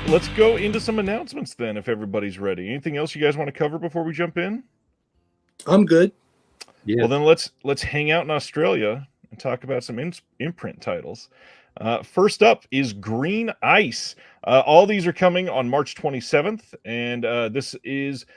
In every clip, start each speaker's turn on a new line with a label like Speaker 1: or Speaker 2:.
Speaker 1: Let's go into some announcements then, if everybody's ready. Anything else you guys want to cover before we jump in?
Speaker 2: I'm good.
Speaker 1: Yeah. Well, then let's hang out in Australia and talk about some imprint titles. First up is Green Ice. All these are coming on March 27th, and this is,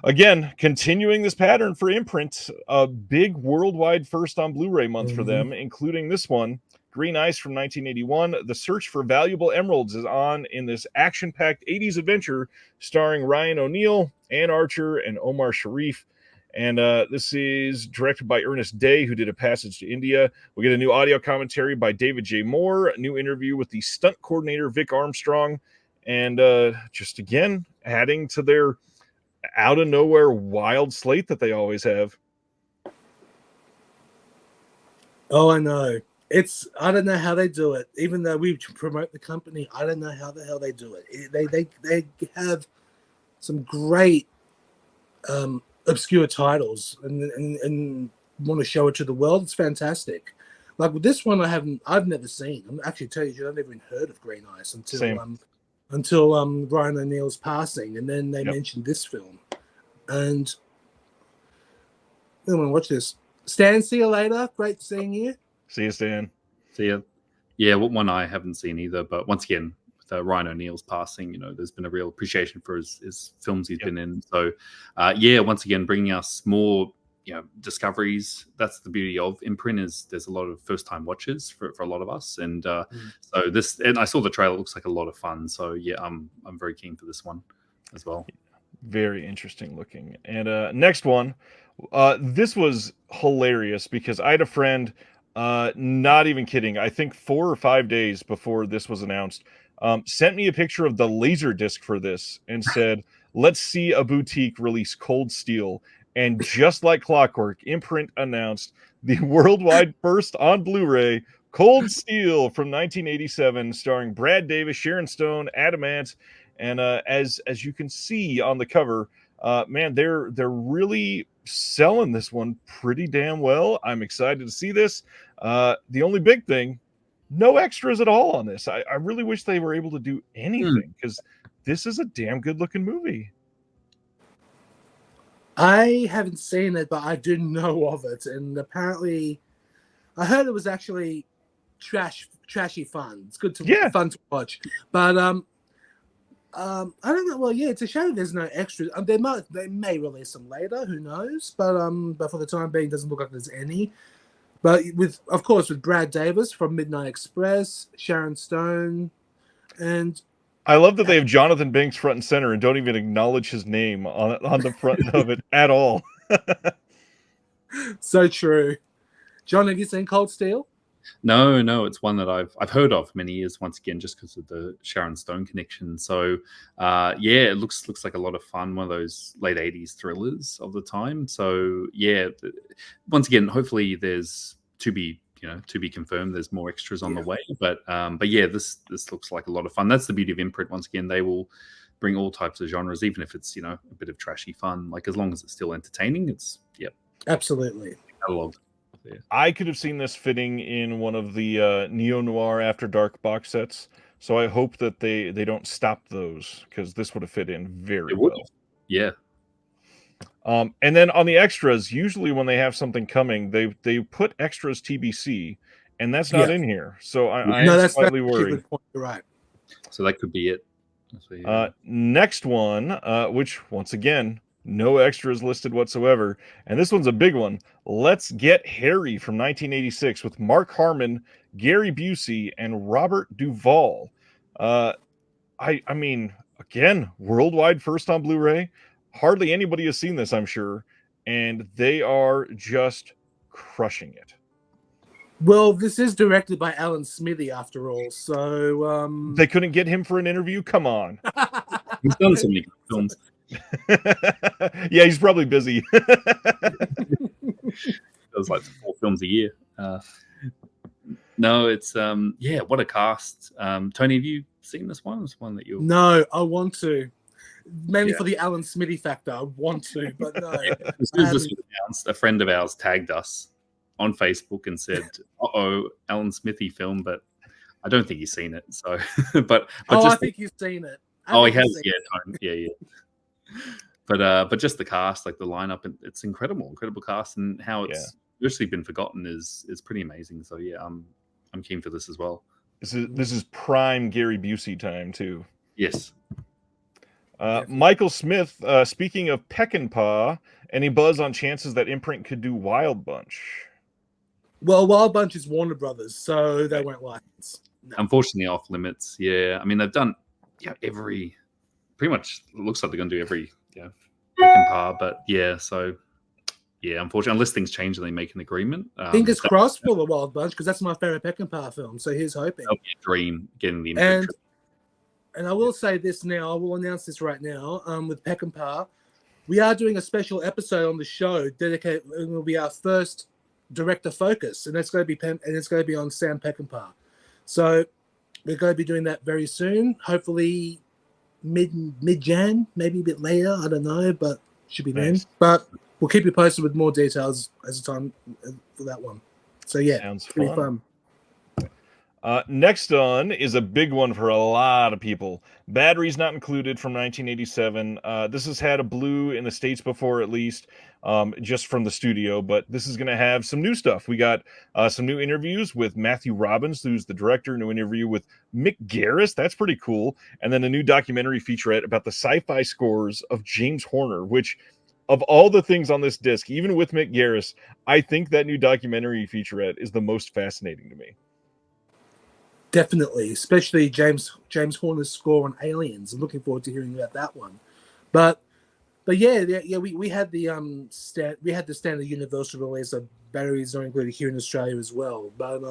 Speaker 1: again, continuing this pattern for imprint. A big worldwide first on Blu-ray month for them, including this one. Green Ice from 1981. The search for valuable emeralds is on in this action-packed 80s adventure starring Ryan O'Neal, Ann Archer, and Omar Sharif. And this is directed by Ernest Day, who did A Passage to India. We get a new audio commentary by David J. Moore, a new interview with the stunt coordinator, Vic Armstrong, and just, again, adding to their out-of-nowhere wild slate that they always have.
Speaker 2: Oh, I know. I don't know how they do it. Even though we promote the company, I don't know how the hell they do it. They have some great obscure titles and want to show it to the world. It's fantastic. Like with this one, I've never seen. I'm actually tell you, I've never even heard of Green Ice until Ryan O'Neal's passing, and then they mentioned this film. And I want to watch this. Stan, see you later. Great seeing you.
Speaker 1: See you, Stan.
Speaker 3: See you. Yeah, one I haven't seen either, but once again, with Ryan O'Neal's passing, there's been a real appreciation for his films he's been in. So, once again, bringing us more, discoveries. That's the beauty of imprint, is there's a lot of first-time watchers for a lot of us, and so this. And I saw the trailer; it looks like a lot of fun. So yeah, I'm very keen for this one as well.
Speaker 1: Very interesting looking. And next one, this was hilarious because I had a friend. Not even kidding. I think 4 or 5 days before this was announced, sent me a picture of the laser disc for this and said, "Let's see a boutique release Cold Steel." And just like clockwork, Imprint announced the worldwide first on Blu-ray Cold Steel from 1987, starring Brad Davis, Sharon Stone, Adam Ant, and as you can see on the cover, man, they're really selling this one pretty damn well. I'm excited to see this. The only big thing, no extras at all on this. I really wish they were able to do anything, because this is a damn good looking movie.
Speaker 2: I haven't seen it, but I do know of it, and apparently I heard it was actually trashy fun. It's good to fun to watch, but I don't know. Well, yeah, it's a shame there's no extras. They may release them later. Who knows? But for the time being, it doesn't look like there's any. But with Brad Davis from Midnight Express, Sharon Stone, and
Speaker 1: I love that they have Jonathan Banks front and center and don't even acknowledge his name on the front of it at all.
Speaker 2: So true. John, have you seen Cold Steel?
Speaker 3: No, it's one that I've heard of for many years. Once again, just because of the Sharon Stone connection. So, it looks like a lot of fun. One of those late '80s thrillers of the time. So, yeah, once again, hopefully there's to be confirmed. There's more extras on the way. But yeah, this looks like a lot of fun. That's the beauty of Imprint. Once again, they will bring all types of genres, even if it's a bit of trashy fun. Like, as long as it's still entertaining, it's
Speaker 2: absolutely
Speaker 3: catalog.
Speaker 1: Yeah. I could have seen this fitting in one of the neo-noir After Dark box sets, so I hope that they don't stop those, because this would have fit in very well.
Speaker 3: Yeah.
Speaker 1: And then on the extras, usually when they have something coming, they put extras TBC, and that's not in here. So I am slightly worried.
Speaker 2: You're right.
Speaker 3: So that could be it.
Speaker 1: Next one, which once again, no extras listed whatsoever. And this one's a big one. Let's Get Harry from 1986 with Mark Harmon, Gary Busey, and Robert Duvall. I mean, again, worldwide first on Blu-ray. Hardly anybody has seen this, I'm sure. And they are just crushing it.
Speaker 2: Well, this is directed by Alan Smithy, after all. So
Speaker 1: they couldn't get him for an interview? Come on.
Speaker 3: He's done so many films.
Speaker 1: Yeah, he's probably busy.
Speaker 3: Does like 4 films a year. No, it's what a cast. Tony, have you seen this one? It's one that you.
Speaker 2: No, I want to. Mainly for the Alan Smithy factor. I want to, but no.
Speaker 3: As soon as this was announced, a friend of ours tagged us on Facebook and said, "Uh-oh, Alan Smithy film," but I don't think he's seen it. So, but
Speaker 2: I
Speaker 3: just
Speaker 2: think you've seen it.
Speaker 3: he has. Yeah, yeah. But just the cast, like the lineup, it's incredible cast, and how it's virtually been forgotten is pretty amazing. So yeah, I'm keen for this as well.
Speaker 1: This is prime Gary Busey time too.
Speaker 3: Yes.
Speaker 1: Michael Smith, speaking of Peckinpah, any buzz on chances that Imprint could do Wild Bunch?
Speaker 2: Well, Wild Bunch is Warner Brothers, so they won't license.
Speaker 3: No. Unfortunately, off limits. Yeah, I mean they've done every. Pretty much looks like they're going to do every Peckinpah, but so unfortunately, unless things change and they make an agreement.
Speaker 2: Fingers crossed for the Wild Bunch, because that's my favorite Peckinpah film. So here's hoping.
Speaker 3: That'll be a dream getting the Imprint.
Speaker 2: And I will say this now. I will announce this right now. With Peckinpah, we are doing a special episode on the show dedicated. It will be our first director focus, and it's going to be on Sam Peckinpah. So we're going to be doing that very soon. Hopefully mid-Jan, maybe a bit later. I don't know, but should be then. But we'll keep you posted with more details as the time for that one. So yeah,
Speaker 1: sounds
Speaker 2: pretty fun.
Speaker 1: Next on is a big one for a lot of people. Batteries Not Included from 1987. This has had a blue in the States before, at least, just from the studio, but this is going to have some new stuff. We got some new interviews with Matthew Robbins, who's the director, new interview with Mick Garris. That's pretty cool. And then a new documentary featurette about the sci-fi scores of James Horner, which, of all the things on this disc, even with Mick Garris, I think that new documentary featurette is the most fascinating to me.
Speaker 2: Definitely, especially James Horner's score on Aliens. I'm looking forward to hearing about that one. But yeah, we had the standard Universal release of Batteries Not Included here in Australia as well. But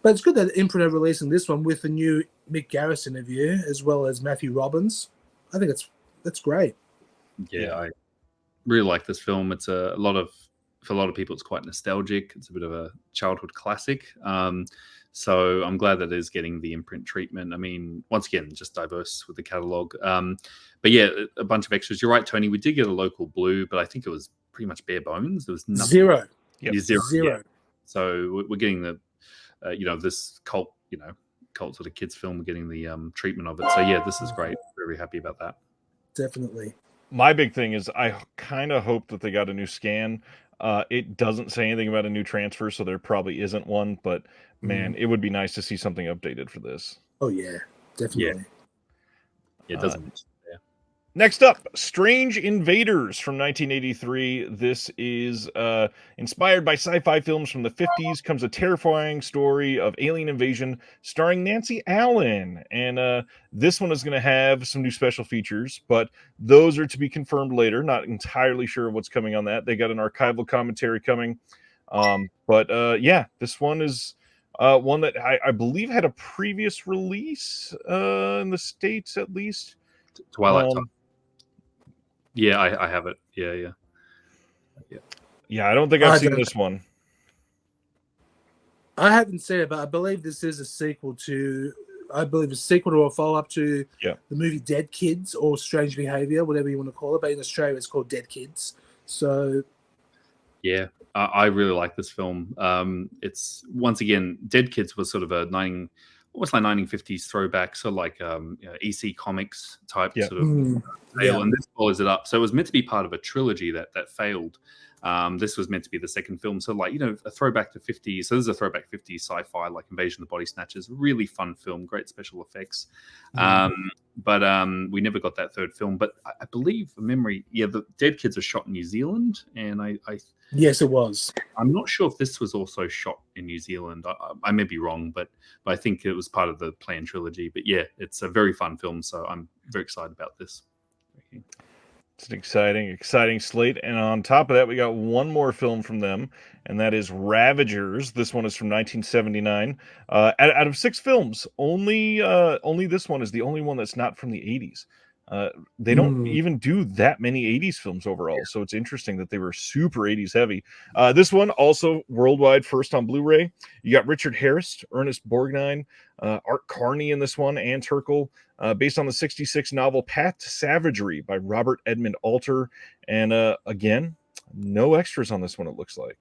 Speaker 2: it's good that Imprint are releasing this one with the new Mick Garris interview as well as Matthew Robbins. I think that's great.
Speaker 3: Yeah, I really like this film. It's for a lot of people, it's quite nostalgic. It's a bit of a childhood classic. So I'm glad that it is getting the Imprint treatment. I mean, once again, just diverse with the catalog. But yeah, a bunch of extras. You're right, Tony. We did get a local blue, but I think it was pretty much bare bones. There was nothing.
Speaker 2: Zero.
Speaker 3: Yep. Zero. Yeah. So we're getting the, this cult sort of kids film. We're getting the treatment of it. So yeah, this is great. Very happy about that.
Speaker 2: Definitely.
Speaker 1: My big thing is I kind of hope that they got a new scan. It doesn't say anything about a new transfer, so there probably isn't one. But man, it would be nice to see something updated for this.
Speaker 2: Oh yeah, definitely.
Speaker 3: Yeah, it doesn't.
Speaker 1: Next up, Strange Invaders from 1983. This is inspired by sci-fi films from the 50s. Comes a terrifying story of alien invasion starring Nancy Allen. And this one is going to have some new special features, but those are to be confirmed later. Not entirely sure what's coming on that. They got an archival commentary coming. But this one is one that I believe had a previous release in the States, at least.
Speaker 3: Twilight Time. Yeah, I have it. Yeah.
Speaker 1: I don't think I've seen this one.
Speaker 2: I haven't seen it, but I believe this is a sequel to. I believe a sequel or a follow-up to the movie Dead Kids or Strange Behavior, whatever you want to call it. But in Australia, it's called Dead Kids. So,
Speaker 3: yeah, I really like this film. It's once again, Dead Kids was sort of almost like 1950s throwback, so like EC Comics type sort of tale, and this follows it up. So it was meant to be part of a trilogy that failed. This was meant to be the second film, so like a throwback to 50s. So this is a throwback 50s sci-fi, like Invasion of the Body Snatchers. Really fun film, great special effects. But we never got that third film. But I believe, from memory, the Dead Kids are shot in New Zealand, and I
Speaker 2: yes, it was.
Speaker 3: I'm not sure if this was also shot in New Zealand. I may be wrong, but I think it was part of the planned trilogy. But yeah, it's a very fun film, so I'm very excited about this.
Speaker 1: It's an exciting slate. And on top of that, we got one more film from them, and that is Ravagers. This one is from 1979. Out of 6 films, only this one is the only one that's not from the 80s. They don't even do that many 80s films overall, so it's interesting that they were super 80s heavy. This one also worldwide first on Blu-ray. You got Richard Harris, Ernest Borgnine, Art Carney in this one, Ann Turkel, based on the 1966 novel Path to Savagery by Robert Edmond Alter. And again, no extras on this one, it looks like.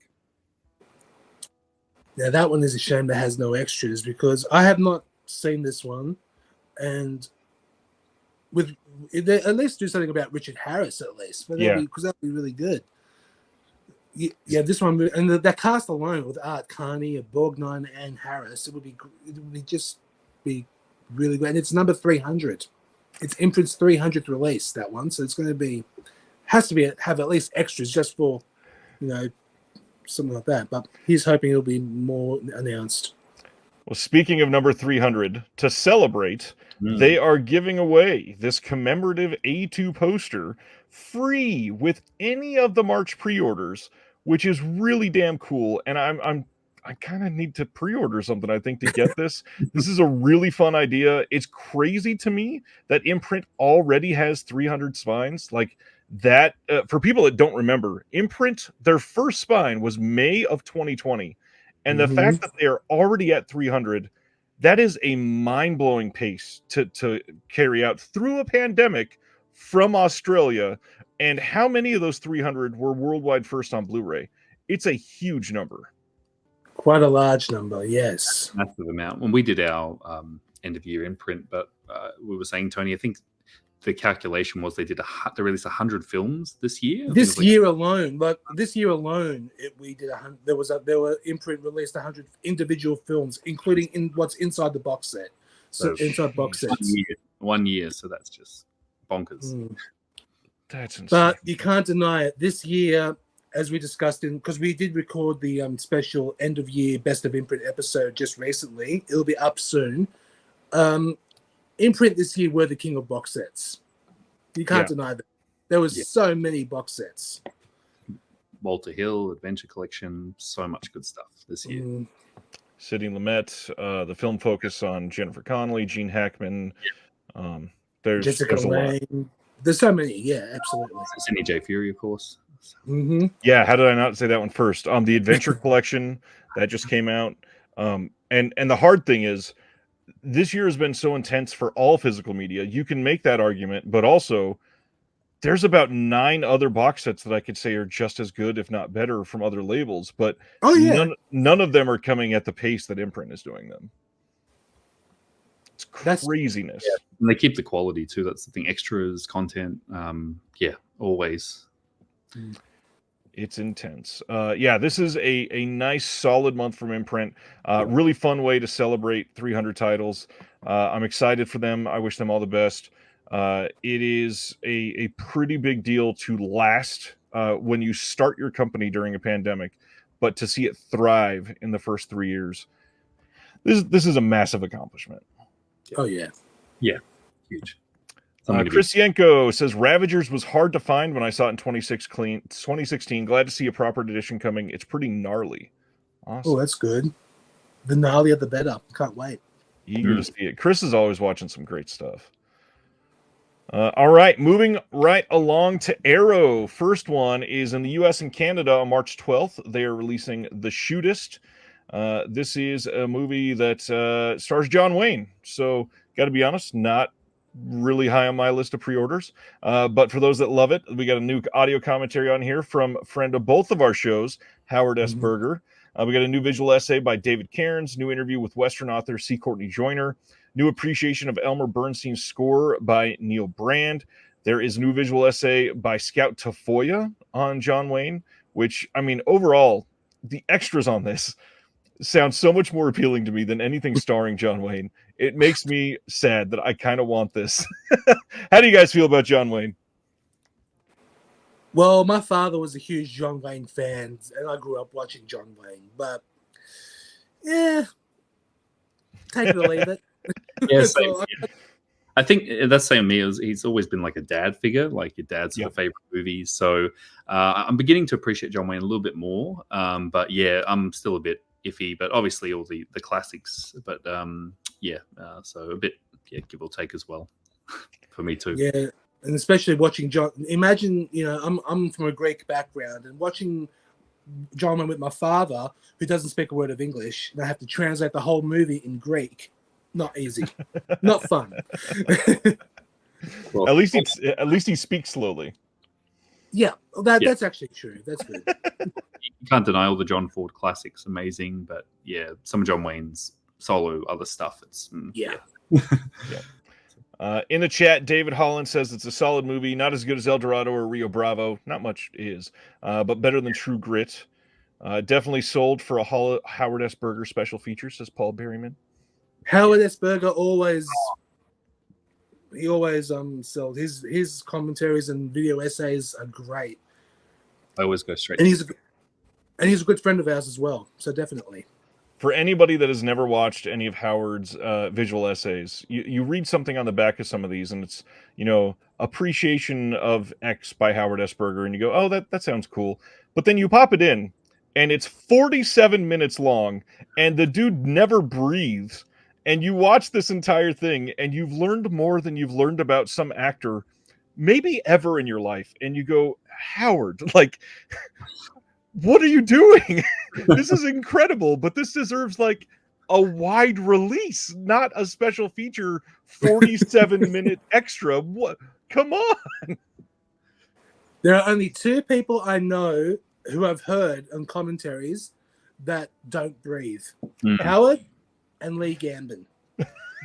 Speaker 2: Now that one is a shame that has no extras because I have not seen this one, and with at least do something about Richard Harris at least, but because that'd be really good. Yeah, this one and that cast alone with Art Carney, Borgnine, and Harris, it would be really good. And it's number 300. It's Imprint's 300th release, that one, so it's going to have at least extras just for something like that. But he's hoping it'll be more announced.
Speaker 1: Well, speaking of number 300, to celebrate, they are giving away this commemorative A2 poster free with any of the March pre-orders, which is really damn cool. And I kind of need to pre-order something, I think, to get this. This is a really fun idea. It's crazy to me that Imprint already has 300 spines. Like that, for people that don't remember, Imprint, their first spine was May of 2020. And the fact that they're already at 300, that is a mind-blowing pace to carry out through a pandemic from Australia. And how many of those 300 were worldwide first on Blu-ray? It's a huge number.
Speaker 2: Quite a large number, yes.
Speaker 3: Massive amount. When we did our end-of-year Imprint, but we were saying, Tony, I think the calculation was they released 100 films this year.
Speaker 2: This year alone, we did Imprint released 100 individual films, including what's inside the box set. So inside box sets.
Speaker 3: 1 year, so that's just bonkers.
Speaker 1: That's insane.
Speaker 2: But you can't deny it. This year, as we discussed because we did record the special end of year Best of Imprint episode just recently. It'll be up soon. Imprint this year were the king of box sets. You can't deny that. There was so many box sets.
Speaker 3: Walter Hill, Adventure Collection, so much good stuff this year.
Speaker 1: Sidney Lumet, the film focus on Jennifer Connelly, Gene Hackman. There's
Speaker 2: Jessica Lange. There's so many. Yeah, absolutely.
Speaker 3: Sidney J. Fury, of course.
Speaker 1: Yeah, how did I not say that one first? The Adventure Collection that just came out. And the hard thing is, this year has been so intense for all physical media. You can make that argument, but also there's about 9 other box sets that I could say are just as good, if not better, from other labels. But none of them are coming at the pace that Imprint is doing them. It's craziness.
Speaker 3: Yeah. And they keep the quality too. That's the thing. Extras, content. Always.
Speaker 1: It's intense. This is a nice, solid month from Imprint. Really fun way to celebrate 300 titles. I'm excited for them. I wish them all the best. It is a pretty big deal to last when you start your company during a pandemic, but to see it thrive in the first 3 years, this is a massive accomplishment.
Speaker 2: Oh, yeah.
Speaker 3: Yeah. Huge.
Speaker 1: Chris Yenko says Ravagers was hard to find when I saw it in 2016. Glad to see a proper edition coming. It's pretty gnarly. Awesome.
Speaker 2: Oh, that's good. The gnarlier, the better. Can't wait.
Speaker 1: Eager to see it. Chris is always watching some great stuff. All right, moving right along to Arrow. First one is in the U.S. and Canada on March 12th. They are releasing The Shootist. This is a movie that stars John Wayne. So, got to be honest, not really high on my list of pre-orders. But for those that love it, we got a new audio commentary on here from a friend of both of our shows, Howard S. Berger. We got a new visual essay by David Cairns, new interview with Western author C. Courtney Joyner, new appreciation of Elmer Bernstein's score by Neil Brand. There is a new visual essay by Scout Tafoya on John Wayne, which, I mean, overall, the extras on this sound so much more appealing to me than anything starring John Wayne. It makes me sad that I kind of want this. How do you guys feel about John Wayne?
Speaker 2: Well, my father was a huge John Wayne fan, and I grew up watching John Wayne. But, take it or leave it.
Speaker 3: Yeah, I think that's saying me. He's always been like a dad figure, like your dad's sort of favorite movies. So I'm beginning to appreciate John Wayne a little bit more. But yeah, I'm still a bit iffy. But obviously all the classics. But so a bit give or take as well for me too.
Speaker 2: Yeah, and especially watching John. Imagine I'm from a Greek background and watching John Wayne with my father, who doesn't speak a word of English, and I have to translate the whole movie in Greek. Not easy, not fun.
Speaker 1: Well, at least he speaks slowly.
Speaker 2: Yeah, that's actually true. That's good.
Speaker 3: You can't deny all the John Ford classics, amazing, but yeah, some of John Wayne's solo other stuff. It's
Speaker 2: Yeah.
Speaker 1: In the chat, David Holland says it's a solid movie, not as good as El Dorado or Rio Bravo. Not much is, but better than True Grit. Definitely sold for a Howard S. Berger special feature, says Paul Berryman.
Speaker 2: Howard S. Berger always sold his commentaries and video essays are great.
Speaker 3: I always go straight.
Speaker 2: And he's a good friend of ours as well. So definitely.
Speaker 1: For anybody that has never watched any of Howard's visual essays, you read something on the back of some of these, and it's, appreciation of X by Howard S. Berger, and you go, oh, that sounds cool. But then you pop it in, and it's 47 minutes long, and the dude never breathes. And you watch this entire thing, and you've learned more than you've learned about some actor maybe ever in your life. And you go, Howard, like, what are you doing? This is incredible, but this deserves like a wide release, not a special feature 47-minute extra. What? Come on.
Speaker 2: There are only two people I know who I've heard on commentaries that don't breathe. Howard and Lee Gambon.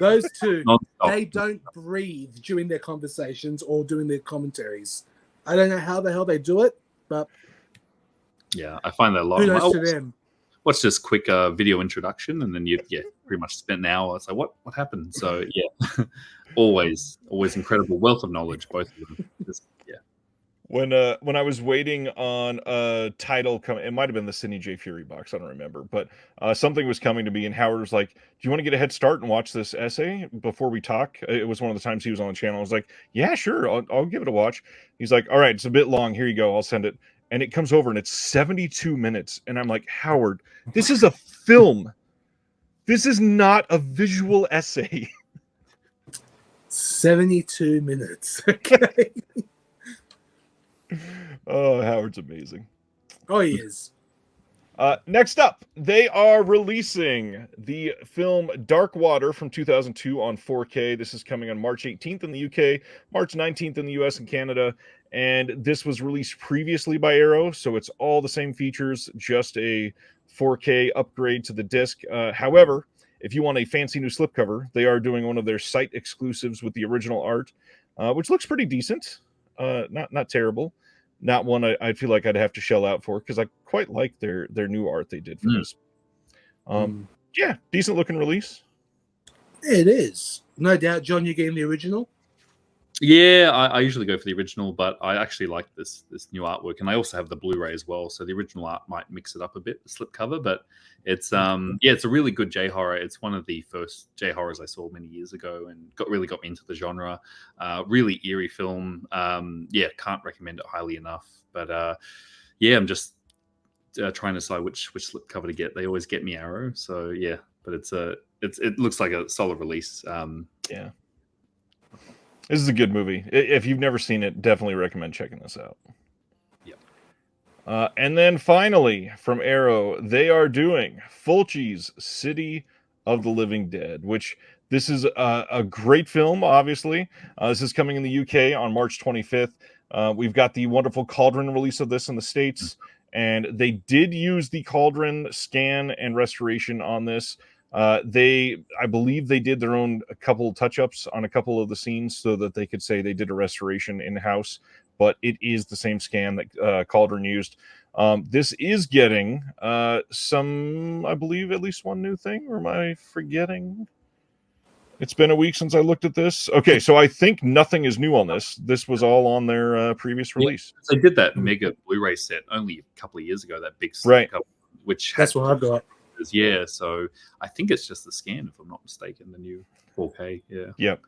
Speaker 2: Those two, they don't breathe during their conversations or during their commentaries. I don't know how the hell they do it, but
Speaker 3: yeah, I find that a lot.
Speaker 2: Who knows to them?
Speaker 3: Watch this quick video introduction, and then you pretty much spend an hour. It's like, what happened? So yeah, always incredible wealth of knowledge, both of them.
Speaker 1: When I was waiting on a title coming, it might have been the Sidney J. Fury box, I don't remember, but something was coming to me, and Howard was like, do you want to get a head start and watch this essay before we talk? It was one of the times he was on the channel. I was like, yeah, sure, I'll give it a watch. He's like, all right, it's a bit long. Here you go. I'll send it. And it comes over, and it's 72 minutes. And I'm like, Howard, this is a film. This is not a visual essay.
Speaker 2: 72 minutes. Okay.
Speaker 1: Oh, Howard's amazing.
Speaker 2: Oh, he is.
Speaker 1: Next up, they are releasing the film Dark Water from 2002 on 4K. This is coming on March 18th in the UK, March 19th in the US and Canada. And this was released previously by Arrow, so it's all the same features, just a 4K upgrade to the disc. However, if you want a fancy new slipcover, they are doing one of their site exclusives with the original art, which looks pretty decent. Not terrible. Not one I feel like I'd have to shell out for, because I quite like their new art they did for this. Yeah, decent looking release.
Speaker 2: It is. No doubt, John, you're getting the original?
Speaker 3: Yeah, I usually go for the original, but I actually like this new artwork, and I also have the Blu-ray as well. So the original art might mix it up a bit, the slipcover, but it's it's a really good J horror. It's one of the first J horrors I saw many years ago, and really got me into the genre. Really eerie film. Can't recommend it highly enough. But I'm just trying to decide which slipcover to get. They always get me Arrow, so yeah. But it looks like a solid release.
Speaker 1: Yeah. This is a good movie. If you've never seen it, definitely recommend checking this out.
Speaker 3: Yep.
Speaker 1: And then finally, from Arrow, they are doing Fulci's City of the Living Dead, which this is a great film, obviously. This is coming in the UK on March 25th. We've got the wonderful Cauldron release of this in the States, and they did use the Cauldron scan and restoration on this. I believe they did their own a couple touch-ups on a couple of the scenes so that they could say they did a restoration in-house, but it is the same scan that Cauldron used. This is getting some, I believe, at least one new thing, or am I forgetting? It's been a week since I looked at this. Okay, so I think nothing is new on this. This was all on their previous release.
Speaker 3: They did that mega Blu-ray set only a couple of years ago, that big
Speaker 1: right,
Speaker 3: which
Speaker 2: that's what I've got.
Speaker 3: Yeah, so I think it's just the scan, if I'm not mistaken, the new 4K. Yeah.
Speaker 1: Yep.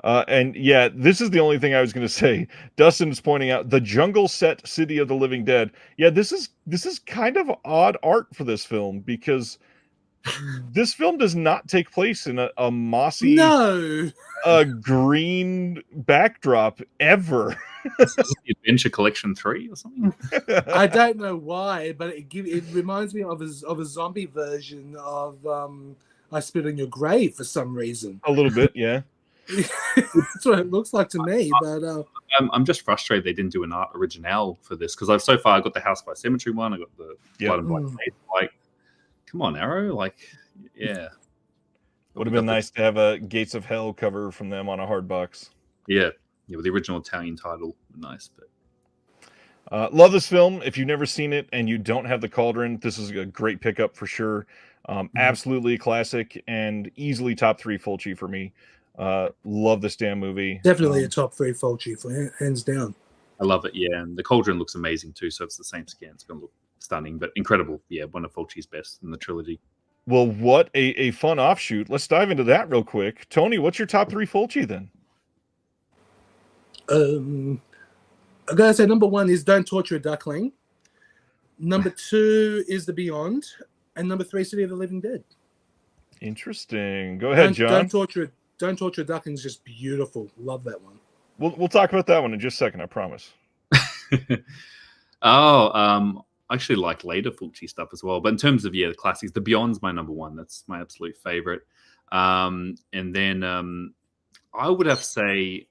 Speaker 1: And yeah, this is the only thing I was going to say. Dustin is pointing out the jungle set City of the Living Dead. Yeah, this is kind of odd art for this film, because this film does not take place in a mossy, green backdrop ever.
Speaker 3: Is this the Adventure Collection 3 or something?
Speaker 2: I don't know why, but it reminds me of a zombie version of I Spit on Your Grave for some reason.
Speaker 1: A little bit, yeah.
Speaker 2: That's what it looks like to me. But
Speaker 3: I'm just frustrated they didn't do an art original for this because I've so far I got the House by Cemetery one, I got the Blood and Black Fate. Like, come on, Arrow, like, yeah.
Speaker 1: Would have been nice to have a Gates of Hell cover from them on a hard box.
Speaker 3: Yeah, with the original Italian title, nice. But
Speaker 1: love this film. If you've never seen it and you don't have the Cauldron, this is a great pickup for sure. Absolutely a classic and easily top 3 Fulci for me. Love this damn movie.
Speaker 2: Definitely a top 3 Fulci for hands down.
Speaker 3: I love it, yeah. And the Cauldron looks amazing too. So if it's the same scan, it's going to look stunning, but incredible. Yeah, one of Fulci's best in the trilogy.
Speaker 1: Well, what a fun offshoot. Let's dive into that real quick. Tony, what's your top 3 Fulci then?
Speaker 2: I gotta say, number 1 is Don't Torture a Duckling. Number 2 is The Beyond, and number 3, City of the Living Dead.
Speaker 1: Interesting. Go ahead, John.
Speaker 2: Don't Torture a Duckling is just beautiful. Love that one.
Speaker 1: We'll talk about that one in just a second, I promise.
Speaker 3: I actually like later Fulci stuff as well. But in terms of the classics, The Beyond's my number 1. That's my absolute favorite. And then I would have to say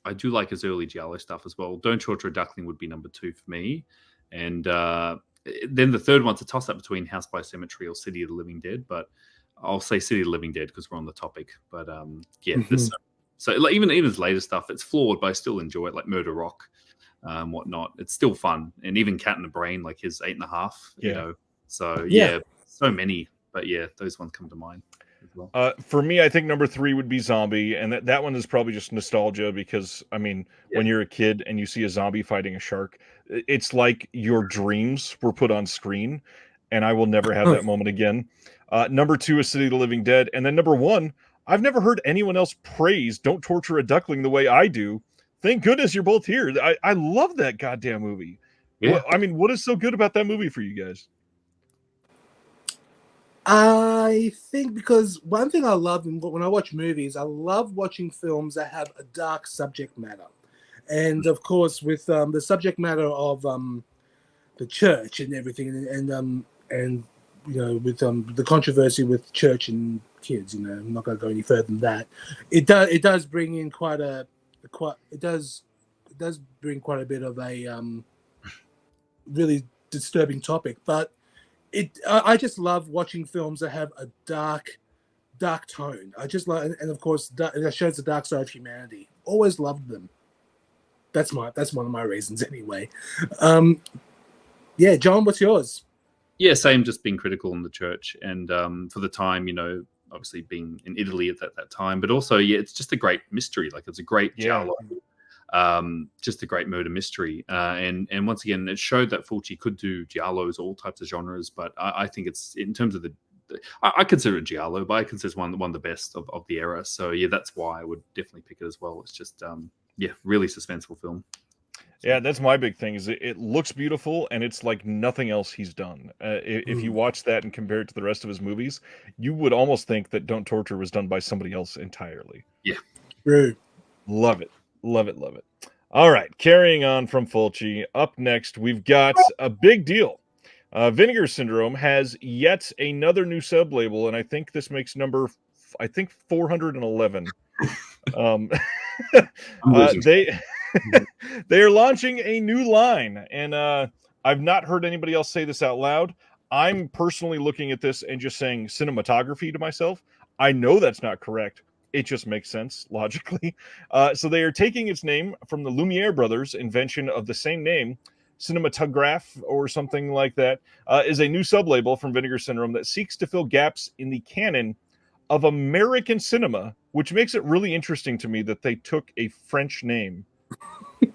Speaker 3: I do like his early Giallo stuff as well. Don't Torture a Duckling would be number 2 for me. And then the third one's a toss-up between House by Cemetery or City of the Living Dead. But I'll say City of the Living Dead because we're on the topic. But so like, even his later stuff, it's flawed, but I still enjoy it, like Murder Rock, whatnot. It's still fun. And even Cat in the Brain, like his 8.5, you know. So, so many. But, those ones come to mind.
Speaker 1: Well. For me, I think number 3 would be Zombie, and that one is probably just nostalgia because, I mean, when you're a kid and you see a zombie fighting a shark, it's like your dreams were put on screen, and I will never have that moment again. Number 2 is City of the Living Dead, and then number 1, I've never heard anyone else praise Don't Torture a Duckling the way I do. Thank goodness you're both here. I love that goddamn movie. Yeah. What is so good about that movie for you guys?
Speaker 2: I think because one thing I love when I watch movies, I love watching films that have a dark subject matter. And of course, with the subject matter of the church and everything, and you know, with the controversy with church and kids, you know, I'm not going to go any further than that. It does bring in quite a bit of a really disturbing topic, but I just love watching films that have a dark tone. I just like, and of course, that shows the dark side of humanity. Always loved them. That's one of my reasons, anyway. John, what's yours?
Speaker 3: Yeah, same. Just being critical in the church, and for the time, you know, obviously being in Italy at that time, but also, it's just a great mystery. Like, it's a great giallo. Just a great murder mystery, and once again, it showed that Fulci could do giallos, all types of genres. But I think it's, in terms of I consider it giallo, but I consider it one of the best of the era. So that's why I would definitely pick it as well. It's just really suspenseful film.
Speaker 1: Yeah, that's my big thing. Is it looks beautiful, and it's like nothing else he's done. If you watch that and compare it to the rest of his movies, you would almost think that Don't Torture was done by somebody else entirely.
Speaker 3: Yeah,
Speaker 2: true.
Speaker 1: Love it. Love it, love it. All right, carrying on from Fulci. Up next, we've got a big deal. Vinegar Syndrome has yet another new sub-label, and I think this makes number 411. They are launching a new line, and I've not heard anybody else say this out loud. I'm personally looking at this and just saying cinematography to myself. I know that's not correct. It just makes sense logically. So they are taking its name from the Lumiere brothers' invention of the same name. Cinematograph or something like that is a new sub-label from Vinegar Syndrome that seeks to fill gaps in the canon of American cinema, which makes it really interesting to me that they took a French name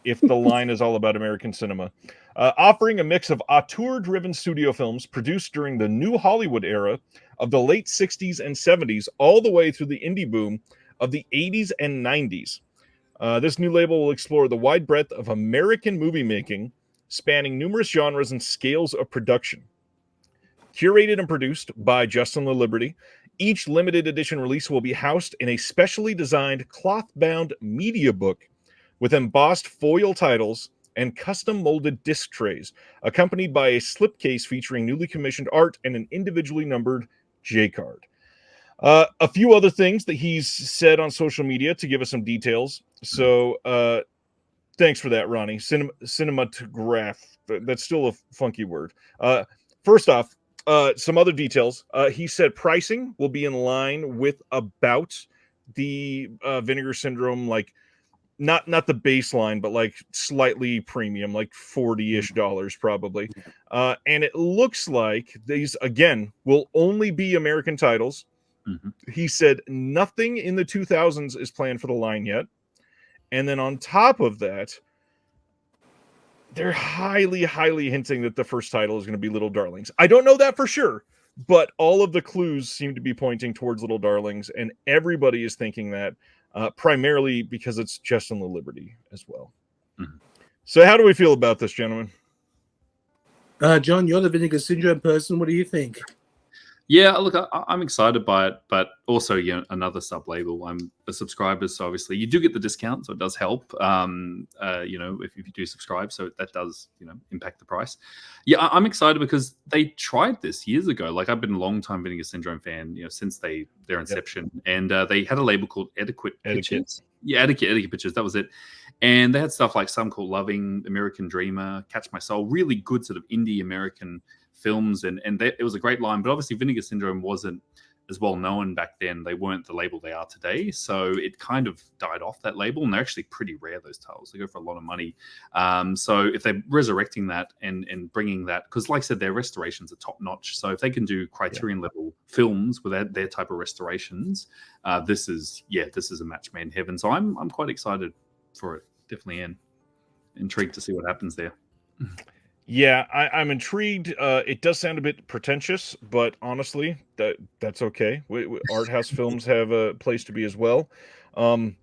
Speaker 1: if the line is all about American cinema. Offering a mix of auteur-driven studio films produced during the new Hollywood era of the late 60s and 70s, all the way through the indie boom of the 80s and 90s. This new label will explore the wide breadth of American movie making, spanning numerous genres and scales of production. Curated and produced by Justin LaLiberty, each limited edition release will be housed in a specially designed cloth-bound media book with embossed foil titles and custom molded disc trays, accompanied by a slipcase featuring newly commissioned art and an individually numbered J-card. A few other things that he's said on social media to give us some details. So Thanks for that, Ronnie. Cinematograph. That's still a funky word. First off, some other details. He said pricing will be in line with about the Vinegar Syndrome, like not the baseline, but like slightly premium, like $40-ish probably. And it looks like these again will only be American titles. He said nothing in the 2000s is planned for the line yet. And then on top of that, they're highly, highly hinting that the first title is going to be Little Darlings. I don't know that for sure, but all of the clues seem to be pointing towards Little Darlings, and everybody is thinking that primarily because it's Justin the Liberty as well. So how do we feel about this, gentlemen?
Speaker 2: John, you're the Vinegar Syndrome person. What do you think?
Speaker 3: Yeah, look, I'm excited by it, but also, another sub-label. I'm a subscriber, so obviously you do get the discount, so it does help, if you do subscribe, so that does, impact the price. Yeah, I'm excited because they tried this years ago. Like, I've been a long-time Vinegar Syndrome fan, since their inception, and they had a label called Etiquette Pictures. Yeah, Etiquette Pictures, that was it. And they had stuff like Some Call Loving, American Dreamer, Catch My Soul, really good sort of indie American films, and it was a great line. But obviously Vinegar Syndrome wasn't as well known back then. They weren't the label they are today, so it kind of died off, that label. And they're actually pretty rare, those titles. They go for a lot of money. So if they're resurrecting that and bringing that, because like I said, their restorations are top notch, so if they can do Criterion level films with their type of restorations, this is a match made in heaven. So I'm quite excited for it. Definitely intrigued to see what happens there.
Speaker 1: Yeah, I'm intrigued. It does sound a bit pretentious, but honestly, that's okay. Art house films have a place to be as well. I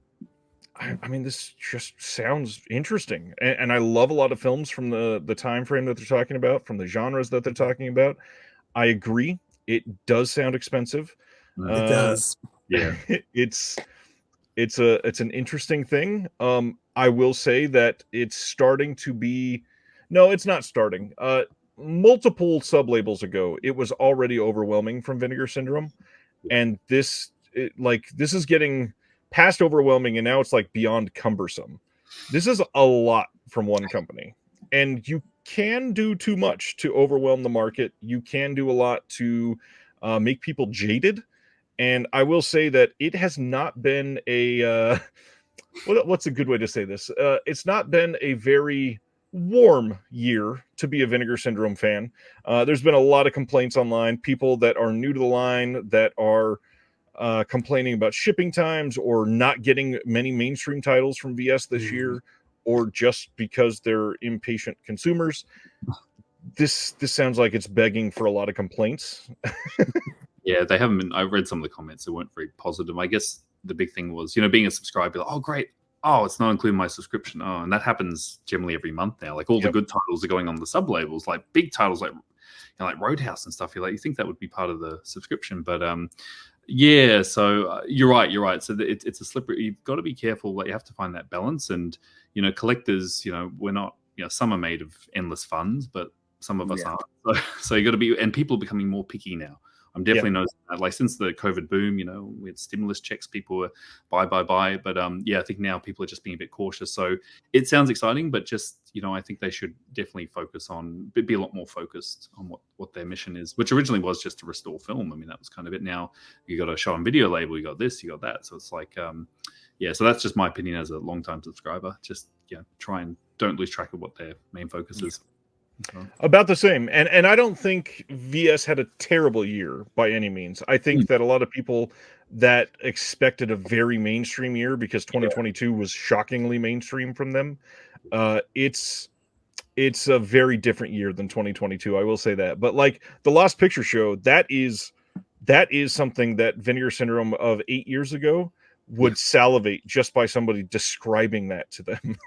Speaker 1: mean, this just sounds interesting, and I love a lot of films from the time frame that they're talking about, from the genres that they're talking about. I agree. It does sound expensive.
Speaker 2: It does.
Speaker 3: Yeah,
Speaker 1: it's an interesting thing. I will say that it's starting to be. No, it's not starting. Multiple sub-labels ago, it was already overwhelming from Vinegar Syndrome, and this is getting past overwhelming, and now it's like beyond cumbersome. This is a lot from one company, and you can do too much to overwhelm the market. You can do a lot to make people jaded, and I will say that it has not been a what's a good way to say this? It's not been a very warm year to be a Vinegar Syndrome fan. There's been a lot of complaints online, people that are new to the line that are complaining about shipping times or not getting many mainstream titles from VS this year, or just because they're impatient consumers. This sounds like it's begging for a lot of complaints.
Speaker 3: Yeah, they haven't been. I read some of the comments that weren't very positive. I guess the big thing was, being a subscriber, like, oh, great. Oh, it's not including my subscription. Oh, and that happens generally every month now. Like, all the good titles are going on the sub labels, like big titles like like Roadhouse and stuff. You think that would be part of the subscription, but yeah. So you're right. So it's a slippery. You've got to be careful. Like, you have to find that balance. And collectors, we're not. Some are made of endless funds, but some of us aren't. So you got to be. And people are becoming more picky now. I'm definitely noticing that. Like, since the COVID boom, we had stimulus checks, people were buy. But I think now people are just being a bit cautious. So it sounds exciting, but just, I think they should definitely focus on, be a lot more focused on what their mission is, which originally was just to restore film. I mean, that was kind of it. Now you got a show and video label, you got this, you got that. So it's like, so that's just my opinion as a long-time subscriber. Just, try and don't lose track of what their main focus is.
Speaker 1: About the same. And I don't think VS had a terrible year by any means. I think that a lot of people that expected a very mainstream year, because 2022 was shockingly mainstream from them, it's a very different year than 2022. I will say that. But like the Lost Picture Show, that is something that Vinegar Syndrome of 8 years ago would salivate just by somebody describing that to them.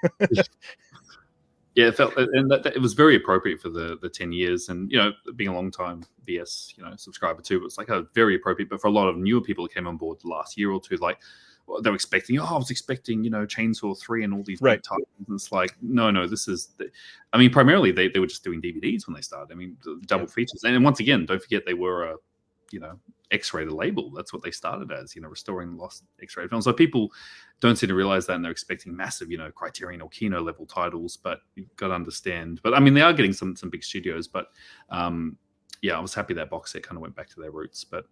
Speaker 3: Yeah, it felt, and that it was very appropriate for the 10 years, and being a long time VS subscriber too, it was like very appropriate. But for a lot of newer people who came on board the last year or two, like they were expecting, I was expecting Chainsaw 3 and all these big titles, and it's like no, this is. I mean, primarily they were just doing DVDs when they started. I mean, double features, and once again, don't forget they were X-rated label. That's what they started as, restoring lost X-rated films. So people don't seem to realize that, and they're expecting massive, Criterion or Kino level titles. But you've got to understand. But I mean, they are getting some big studios. But I was happy that box set kind of went back to their roots. But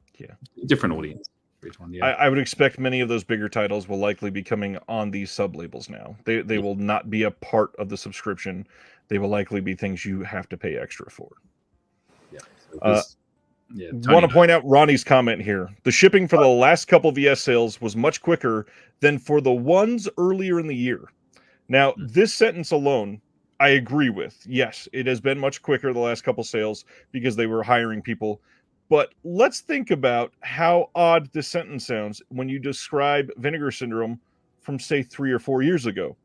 Speaker 3: different audience. One,
Speaker 1: I would expect many of those bigger titles will likely be coming on these sub labels now. They will not be a part of the subscription. They will likely be things you have to pay extra for. Want to point out Ronnie's comment here. The shipping for the last couple VS sales was much quicker than for the ones earlier in the year. Now, this sentence alone, I agree with. Yes, it has been much quicker the last couple sales because they were hiring people. But let's think about how odd this sentence sounds when you describe Vinegar Syndrome from, say, 3 or 4 years ago.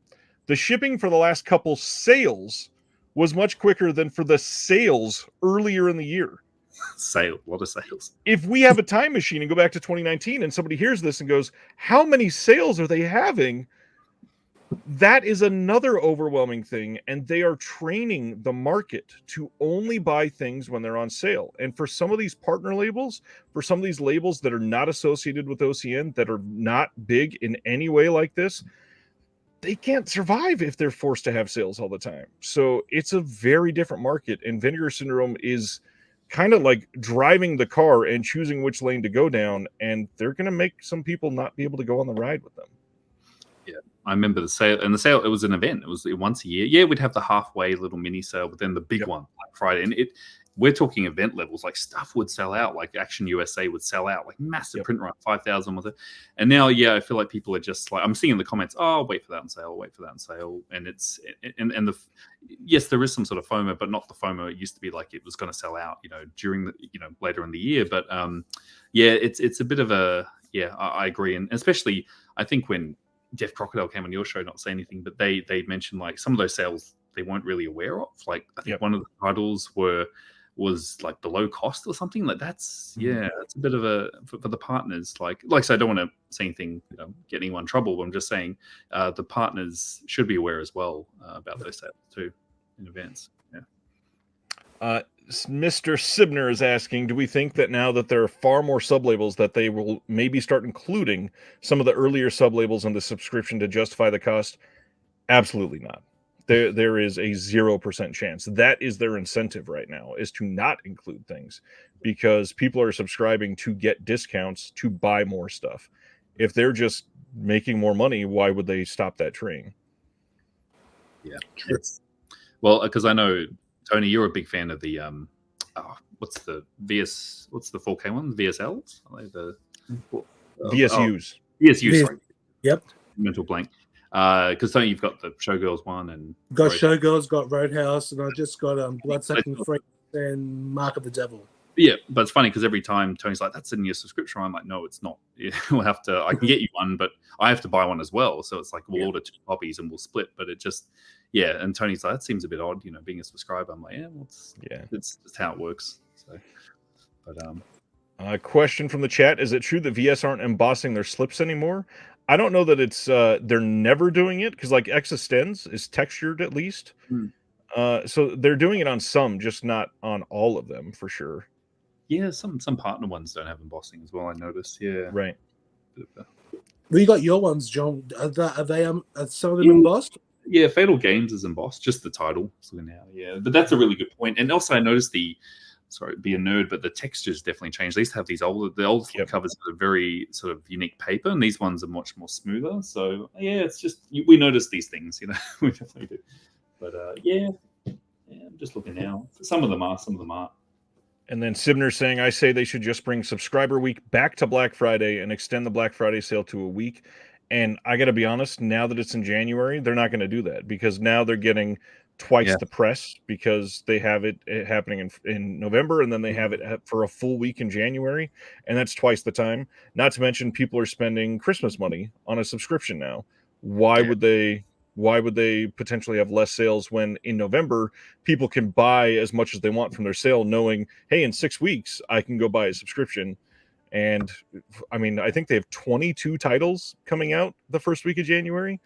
Speaker 1: The shipping for the last couple sales was much quicker than for the sales earlier in the year.
Speaker 3: A lot of sales.
Speaker 1: If we have a time machine and go back to 2019 and somebody hears this and goes, how many sales are they having? That is another overwhelming thing, and they are training the market to only buy things when they're on sale. And for some of these partner labels, for some of these labels that are not associated with OCN, that are not big in any way like this, they can't survive if they're forced to have sales all the time. So it's a very different market, and Vinegar Syndrome is kind of like driving the car and choosing which lane to go down, and they're going to make some people not be able to go on the ride with them.
Speaker 3: I remember the sale, and the sale, it was an event. It was once a year. Yeah, we'd have the halfway little mini sale, but then the big one, like Friday. And we're talking event levels, like stuff would sell out, like Action USA would sell out, like massive print run, 5,000 with it. And now, I feel like people are just like, I'm seeing in the comments, oh, I'll wait for that on sale, And yes, there is some sort of FOMO, but not the FOMO it used to be, like it was going to sell out, during the, later in the year. But it's a bit of a, I agree. And especially, I think when Jeff Crocodile came on your show, not say anything, but they mentioned like some of those sales they weren't really aware of. Like I think one of the titles was like below cost or something. Like that's that's a bit of a for the partners. Like so I don't want to say anything, get anyone in trouble. But I'm just saying the partners should be aware as well about those sales too in events.
Speaker 1: Mr. Sibner is asking, do we think that now that there are far more sub-labels that they will maybe start including some of the earlier sub-labels in the subscription to justify the cost? Absolutely not. There is a 0% chance. That is their incentive right now, is to not include things because people are subscribing to get discounts to buy more stuff. If they're just making more money, why would they stop that train?
Speaker 3: Yeah. Well, because I know, Tony, you're a big fan of the what's the 4K one? The VSLs?
Speaker 1: VSUs.
Speaker 3: VSUs, sorry.
Speaker 2: Yep.
Speaker 3: Mental blank. Because Tony, you've got the Showgirls one and
Speaker 2: got Showgirls, got Roadhouse, and I just got Bloodsucking Freaks and Mark of the Devil.
Speaker 3: Yeah, but it's funny because every time Tony's like, "That's in your subscription," I'm like, "No, it's not. We'll have to. I can get you one, but I have to buy one as well." So it's like we'll order 2 copies and we'll split. But it just, And Tony's like, "That seems a bit odd, being a subscriber." I'm like, it's just how it works. So, but
Speaker 1: question from the chat: is it true that VS aren't embossing their slips anymore? I don't know that it's they're never doing it because like Existenz is textured at least. So they're doing it on some, just not on all of them for sure.
Speaker 3: Yeah, some partner ones don't have embossing as well. I noticed. Yeah,
Speaker 1: right.
Speaker 2: Well, you got your ones, John. Are they some of them embossed?
Speaker 3: Yeah, Fatal Games is embossed, just the title. So now, but that's a really good point. And also, I noticed be a nerd, but the textures definitely changed. They used to have these old covers that are very sort of unique paper, and these ones are much more smoother. So it's just we notice these things, we definitely do. But I'm just looking now. Some of them aren't.
Speaker 1: And then Sibner saying, I say they should just bring Subscriber Week back to Black Friday and extend the Black Friday sale to a week. And I got to be honest, now that it's in January, they're not going to do that because now they're getting twice the press because they have it happening in November and then they have it for a full week in January. And that's twice the time. Not to mention people are spending Christmas money on a subscription now. Why would they potentially have less sales when in November people can buy as much as they want from their sale, knowing, hey, in 6 weeks I can go buy a subscription? And I mean, I think they have 22 titles coming out the first week of January.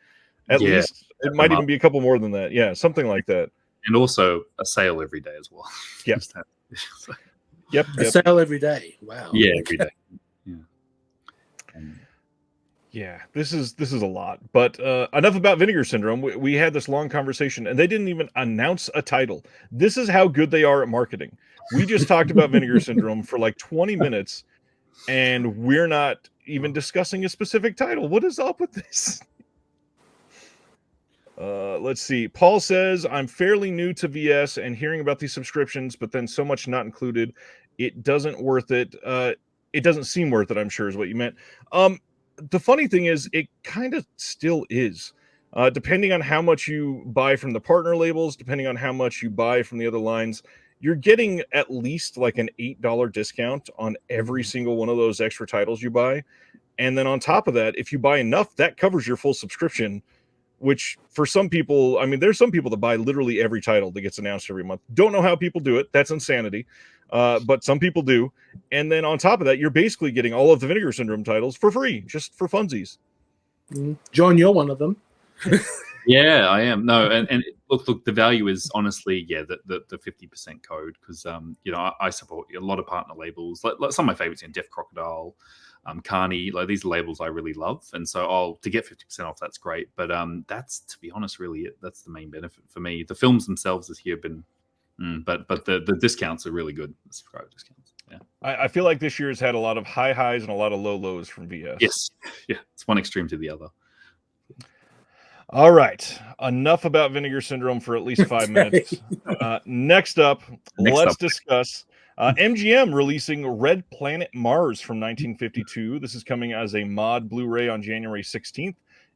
Speaker 1: At least it might even be a couple more than that. Yeah, something like that.
Speaker 3: And also a sale every day as well.
Speaker 1: Yeah. Yep.
Speaker 2: A sale every day. Wow.
Speaker 3: Yeah, every day. Yeah.
Speaker 1: Yeah, this is a lot. But enough about Vinegar Syndrome. We had this long conversation, and they didn't even announce a title. This is how good they are at marketing. We just talked about Vinegar Syndrome for like 20 minutes, and we're not even discussing a specific title. What is up with this? Let's see. Paul says, I'm fairly new to VS and hearing about these subscriptions, but then so much not included. It doesn't worth it. It doesn't seem worth it, I'm sure is what you meant. The funny thing is, it kind of still is. Depending on how much you buy from the partner labels, depending on how much you buy from the other lines, you're getting at least like an $8 discount on every single one of those extra titles you buy. And then on top of that, if you buy enough, that covers your full subscription, which for some people, I mean, there's some people that buy literally every title that gets announced every month. Don't know how people do it. That's insanity. But some people do. And then on top of that, you're basically getting all of the Vinegar Syndrome titles for free, just for funsies.
Speaker 2: John, you're one of them.
Speaker 3: Yeah, I am. No, and look, the value is honestly, the 50% code, because I support a lot of partner labels. Like some of my favorites in Deaf Crocodile, Carney, like these are labels I really love, and so to get 50% off, that's great. But that's, to be honest, really that's the main benefit for me. The films themselves this year have been, but the discounts are really good. The subscriber discounts. Yeah,
Speaker 1: I feel like this year has had a lot of high highs and a lot of low lows from VS.
Speaker 3: Yes, yeah, it's one extreme to the other.
Speaker 1: All right, enough about Vinegar Syndrome for at least 5 minutes. Next up, let's discuss MGM releasing Red Planet Mars from 1952. This is coming as a mod Blu-ray on January 16th,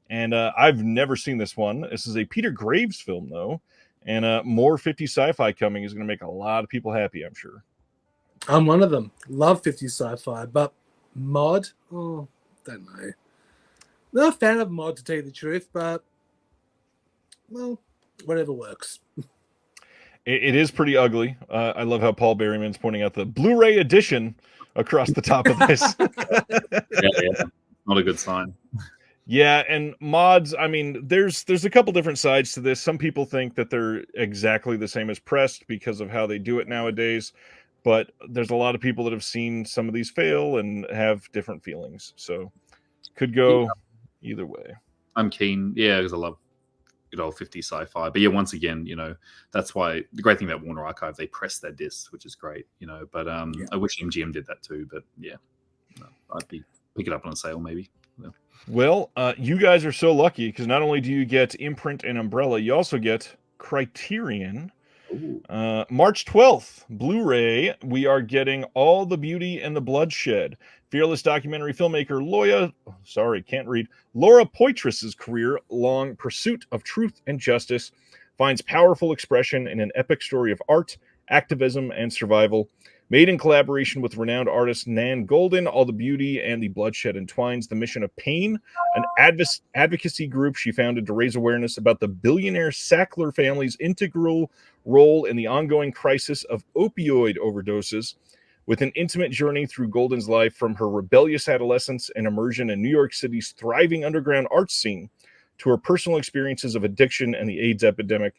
Speaker 1: and I've never seen this one. This is a Peter Graves film, though, and more 50s sci-fi coming is going to make a lot of people happy, I'm sure.
Speaker 2: I'm one of them. Love 50s sci-fi, but mod? Oh, don't know. Not a fan of mod, to tell you the truth, but well, whatever works.
Speaker 1: It is pretty ugly. I love how Paul Berryman's pointing out the Blu-ray edition across the top of this.
Speaker 3: yeah, not a good sign.
Speaker 1: Yeah, and mods, I mean, there's a couple different sides to this. Some people think that they're exactly the same as pressed because of how they do it nowadays, but there's a lot of people that have seen some of these fail and have different feelings. So could go either way.
Speaker 3: I'm keen, because I love good old 50s sci-fi. But yeah, once again, that's why the great thing about Warner Archive, they press their discs, which is great, but I wish MGM did that too. But yeah, I'd pick it up on a sale maybe. Yeah.
Speaker 1: Well, you guys are so lucky because not only do you get Imprint and Umbrella, you also get Criterion. March 12th, Blu-ray, we are getting All the Beauty and the Bloodshed. Fearless documentary filmmaker Laura Poitras's career-long pursuit of truth and justice finds powerful expression in an epic story of art, activism, and survival. Made in collaboration with renowned artist Nan Goldin, All the Beauty and the Bloodshed entwines the mission of PAIN, an advocacy group she founded to raise awareness about the billionaire Sackler family's integral role in the ongoing crisis of opioid overdoses, with an intimate journey through Goldin's life from her rebellious adolescence and immersion in New York City's thriving underground arts scene to her personal experiences of addiction and the AIDS epidemic.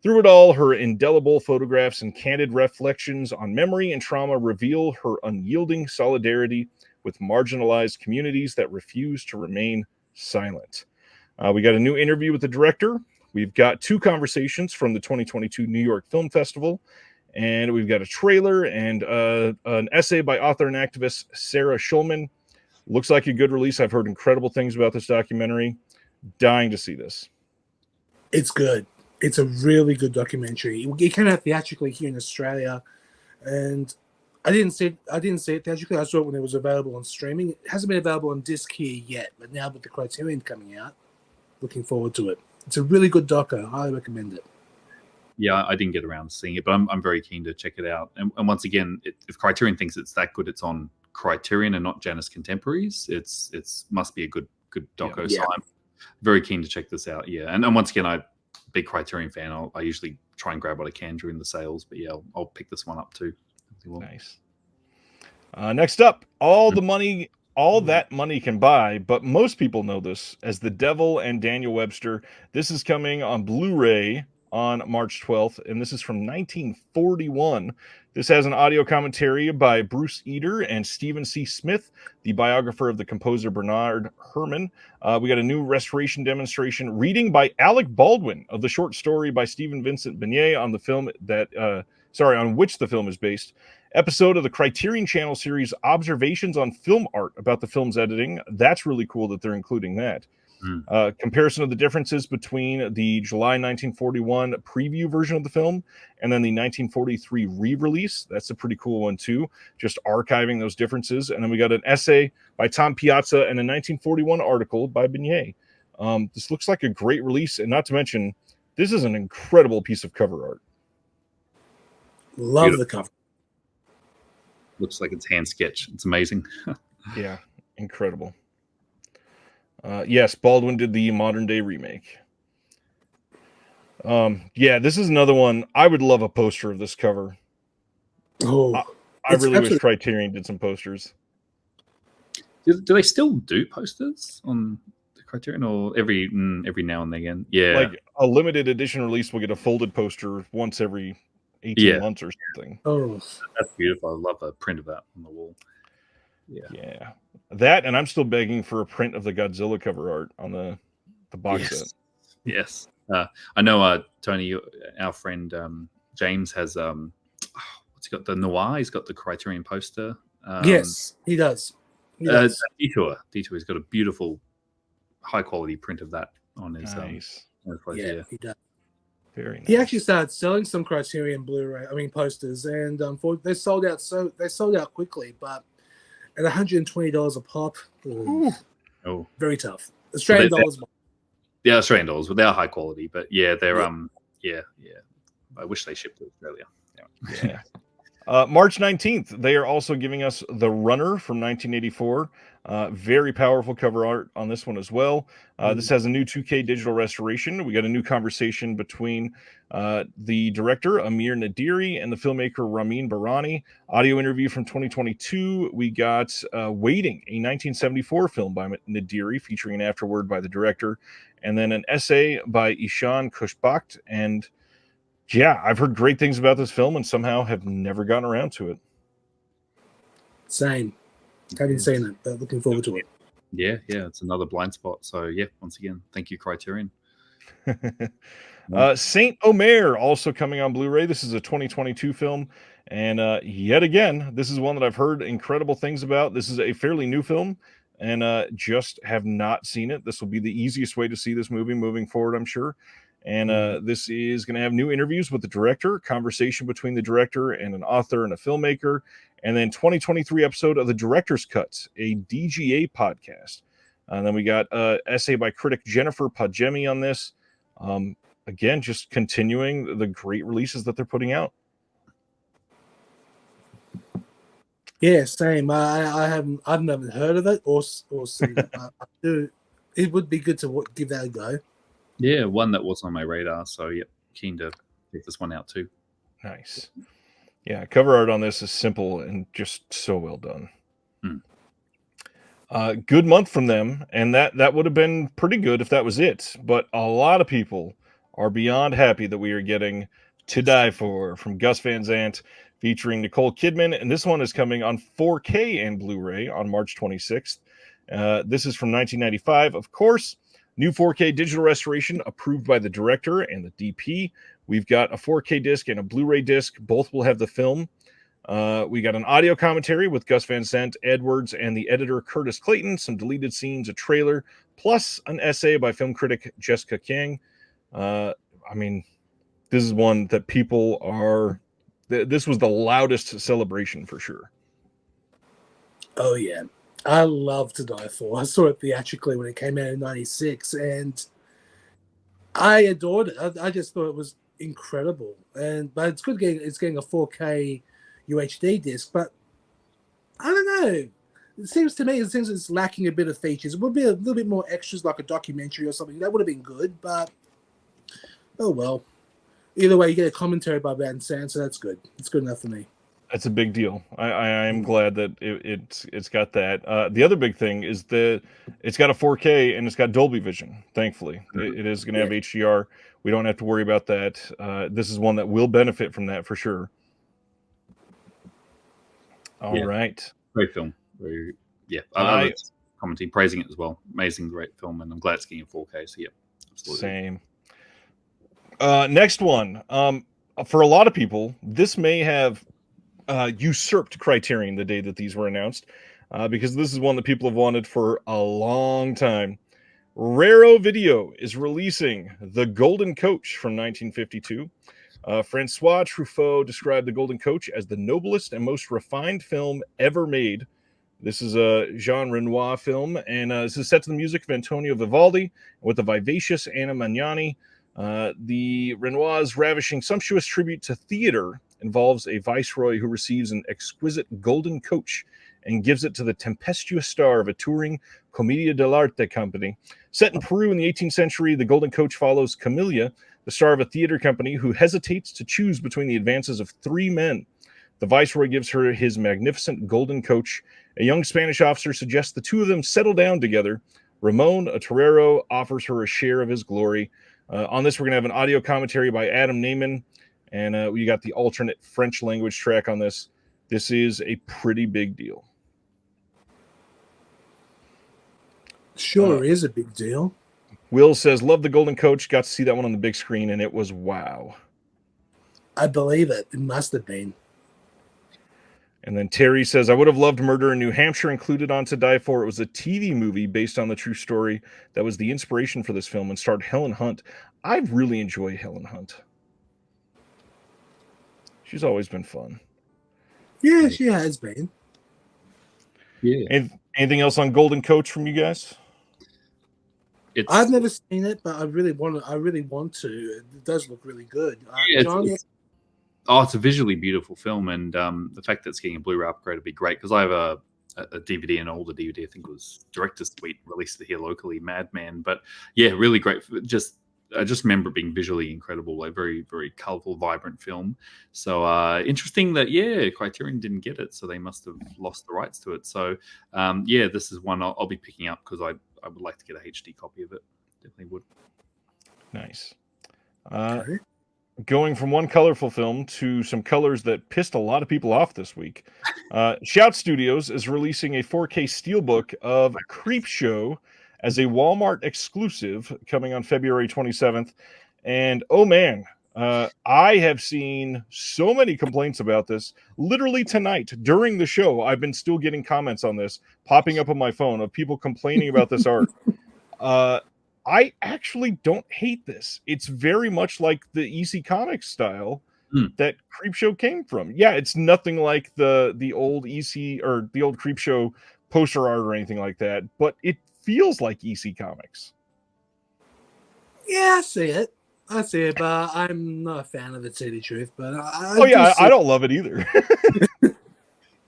Speaker 1: Through it all, her indelible photographs and candid reflections on memory and trauma reveal her unyielding solidarity with marginalized communities that refuse to remain silent. We got a new interview with the director. We've got 2 conversations from the 2022 New York Film Festival, and we've got a trailer and an essay by author and activist Sarah Schulman. Looks like a good release. I've heard incredible things about this documentary. Dying to see this.
Speaker 2: It's good. It's a really good documentary. It came out theatrically here in Australia, and I didn't see it theatrically. I saw it when it was available on streaming. It hasn't been available on disc here yet, but now with the Criterion coming out, looking forward to it. It's a really good doco. I highly recommend it.
Speaker 3: Yeah, I didn't get around to seeing it, but I'm very keen to check it out. And once again, if Criterion thinks it's that good, it's on Criterion and not Janus Contemporaries. It's must be a good doco.
Speaker 2: Yeah.
Speaker 3: So I'm very keen to check this out. Yeah, and once again, I'm a big Criterion fan. I usually try and grab what I can during the sales, but yeah, I'll pick this one up too.
Speaker 1: Nice. Next up, all that money can buy, but most people know this as The Devil and Daniel Webster. This is coming on Blu-ray on March 12th, and this is from 1941. This has an audio commentary by Bruce Eder and Stephen C. Smith, the biographer of the composer Bernard Herrmann. We got a new restoration demonstration reading by Alec Baldwin of the short story by Stephen Vincent Beignet on the film that, on which the film is based. Episode of the Criterion Channel series Observations on Film Art about the film's editing. That's really cool that they're including that. Comparison of the differences between the July 1941 preview version of the film and then the 1943 re-release. That's a pretty cool one too, just archiving those differences. And then we got an essay by Tom Piazza and a 1941 article by Beignet. This looks like a great release, and not to mention, this is an incredible piece of cover art.
Speaker 2: Love the cover.
Speaker 3: Looks like it's hand sketched. It's amazing.
Speaker 1: Yeah, incredible. Yes, Baldwin did the modern day remake. This is another one. I would love a poster of this cover.
Speaker 2: Oh,
Speaker 1: I really wish Criterion did some posters.
Speaker 3: Do they still do posters on the Criterion, or every now and then again? Yeah,
Speaker 1: like a limited edition release will get a folded poster once every 18 months or something.
Speaker 2: Oh,
Speaker 3: that's beautiful. I love a print of that on the wall.
Speaker 1: Yeah. That, and I'm still begging for a print of the Godzilla cover art on the box set.
Speaker 3: Yes. I know Tony, our friend James has what's he got? The Noir. He's got the Criterion poster.
Speaker 2: Yes, he does.
Speaker 3: Detour. He's got a beautiful, high quality print of that on his.
Speaker 1: Nice.
Speaker 2: He does.
Speaker 1: Very nice.
Speaker 2: He actually started selling some Criterion posters, and they sold out. So they sold out quickly, but at $120 a pop, very tough. Australian dollars.
Speaker 3: Yeah, Australian dollars, but they are high quality. But they're I wish they shipped to Australia. Yeah.
Speaker 1: March 19th, they are also giving us The Runner from 1984. Very powerful cover art on this one as well. This has a new 2K digital restoration. We got a new conversation between the director, Amir Nadiri, and the filmmaker, Ramin Barani. Audio interview from 2022. We got Waiting, a 1974 film by Nadiri, featuring an afterword by the director. And then an essay by Ishan Kushbakht. And I've heard great things about this film and somehow have never gotten around to it.
Speaker 2: Same. Haven't seen it, but looking forward to it.
Speaker 3: Yeah, it's another blind spot. So once again, thank you, Criterion.
Speaker 1: Saint Omer also coming on Blu-ray. This is a 2022 film, and yet again, this is one that I've heard incredible things about. This is a fairly new film, and just have not seen it. This will be the easiest way to see this movie moving forward, I'm sure. And this is going to have new interviews with the director, conversation between the director and an author and a filmmaker, and then 2023 episode of the Director's Cut, a DGA podcast. And then we got an essay by critic Jennifer Pajemi on this. Again, just continuing the great releases that they're putting out.
Speaker 2: Yeah, same. I've never heard of it or seen it. It would be good to give that a go.
Speaker 3: Yeah, one that was on my radar. So, keen to check this one out too.
Speaker 1: Nice. Yeah, cover art on this is simple and just so well done. Good month from them, and that would have been pretty good if that was it. But a lot of people are beyond happy that we are getting To Die For from Gus Van Sant, featuring Nicole Kidman, and this one is coming on 4K and Blu-ray on March 26th. This is from 1995, of course. New 4K digital restoration approved by the director and the DP. We've got a 4K disc and a Blu-ray disc. Both will have the film. We got an audio commentary with Gus Van Sant, Edwards, and the editor Curtis Clayton, some deleted scenes, a trailer, plus an essay by film critic Jessica King. This is one that people are... This was the loudest celebration for sure.
Speaker 2: Oh, yeah. I love To Die For. I saw it theatrically when it came out in 96, and I adored it. I just thought it was incredible. But it's good it's getting a 4K UHD disc, but I don't know. It seems it's lacking a bit of features. It would be a little bit more extras, like a documentary or something. That would have been good, but oh well. Either way, you get a commentary by Van Sant, so that's good. It's good enough for me.
Speaker 1: That's a big deal. I am glad that it's got that. The other big thing is that it's got a 4K and it's got Dolby Vision. Thankfully, it is going to have HDR. we don't have to worry about that. This is one that will benefit from that for sure. All right.
Speaker 3: Great film. I was commenting, praising it as well. Amazing, great film, and I'm glad it's getting in 4K. So yeah, absolutely.
Speaker 1: Same. Next one. For a lot of people, this may have usurped Criterion the day that these were announced, because this is one that people have wanted for a long time. Raro Video is releasing The Golden Coach from 1952. Francois Truffaut described The Golden Coach as the noblest and most refined film ever made. This is a Jean Renoir film, and this is set to the music of Antonio Vivaldi with the vivacious Anna Magnani. The Renoir's ravishing, sumptuous tribute to theater involves a viceroy who receives an exquisite golden coach and gives it to the tempestuous star of a touring Commedia dell'arte company. Set in Peru in the 18th century, the Golden Coach follows Camilla, the star of a theater company who hesitates to choose between the advances of three men. The viceroy gives her his magnificent golden coach. A young Spanish officer suggests the two of them settle down together. Ramon, a torero, offers her a share of his glory. On this, we're going to have an audio commentary by Adam Naiman, and we got the alternate French language track on this. This is a pretty big deal.
Speaker 2: Sure is a big deal.
Speaker 1: Will says, love The Golden Coach. Got to see that one on the big screen, and it was wow.
Speaker 2: I believe it. It must have been.
Speaker 1: And then Terry says, I would have loved Murder in New Hampshire included on To Die For. It was a TV movie based on the true story that was the inspiration for this film and starred Helen Hunt. I really enjoy Helen Hunt. She's always been fun.
Speaker 2: Yeah, she has been.
Speaker 3: Yeah.
Speaker 1: And anything else on Golden Coach from you guys?
Speaker 2: I've never seen it, but I really want to. It does look really good.
Speaker 3: It's a visually beautiful film, and the fact that it's getting a Blu-ray upgrade would be great, because I have a DVD, an older DVD, I think it was Director's Suite, released here locally, Madman. But yeah, really great. I just remember it being visually incredible, like very, very colorful, vibrant film. So interesting that, Criterion didn't get it, so they must have lost the rights to it. So this is one I'll be picking up, because I would like to get a HD copy of it. Definitely would.
Speaker 1: Nice. Going from one colorful film to some colors that pissed a lot of people off this week. Shout Studios is releasing a 4K steelbook of Creepshow as a Walmart exclusive coming on February 27th. And oh man, I have seen so many complaints about this. Literally tonight during the show, I've been still getting comments on this popping up on my phone of people complaining about this art. I actually don't hate this. It's very much like the EC Comics style that Creepshow came from. Yeah, it's nothing like the old EC or the old Creepshow poster art or anything like that, but it feels like EC Comics.
Speaker 2: Yeah, I see it, but I'm not a fan of it, to tell you the truth. But
Speaker 1: I don't love it either.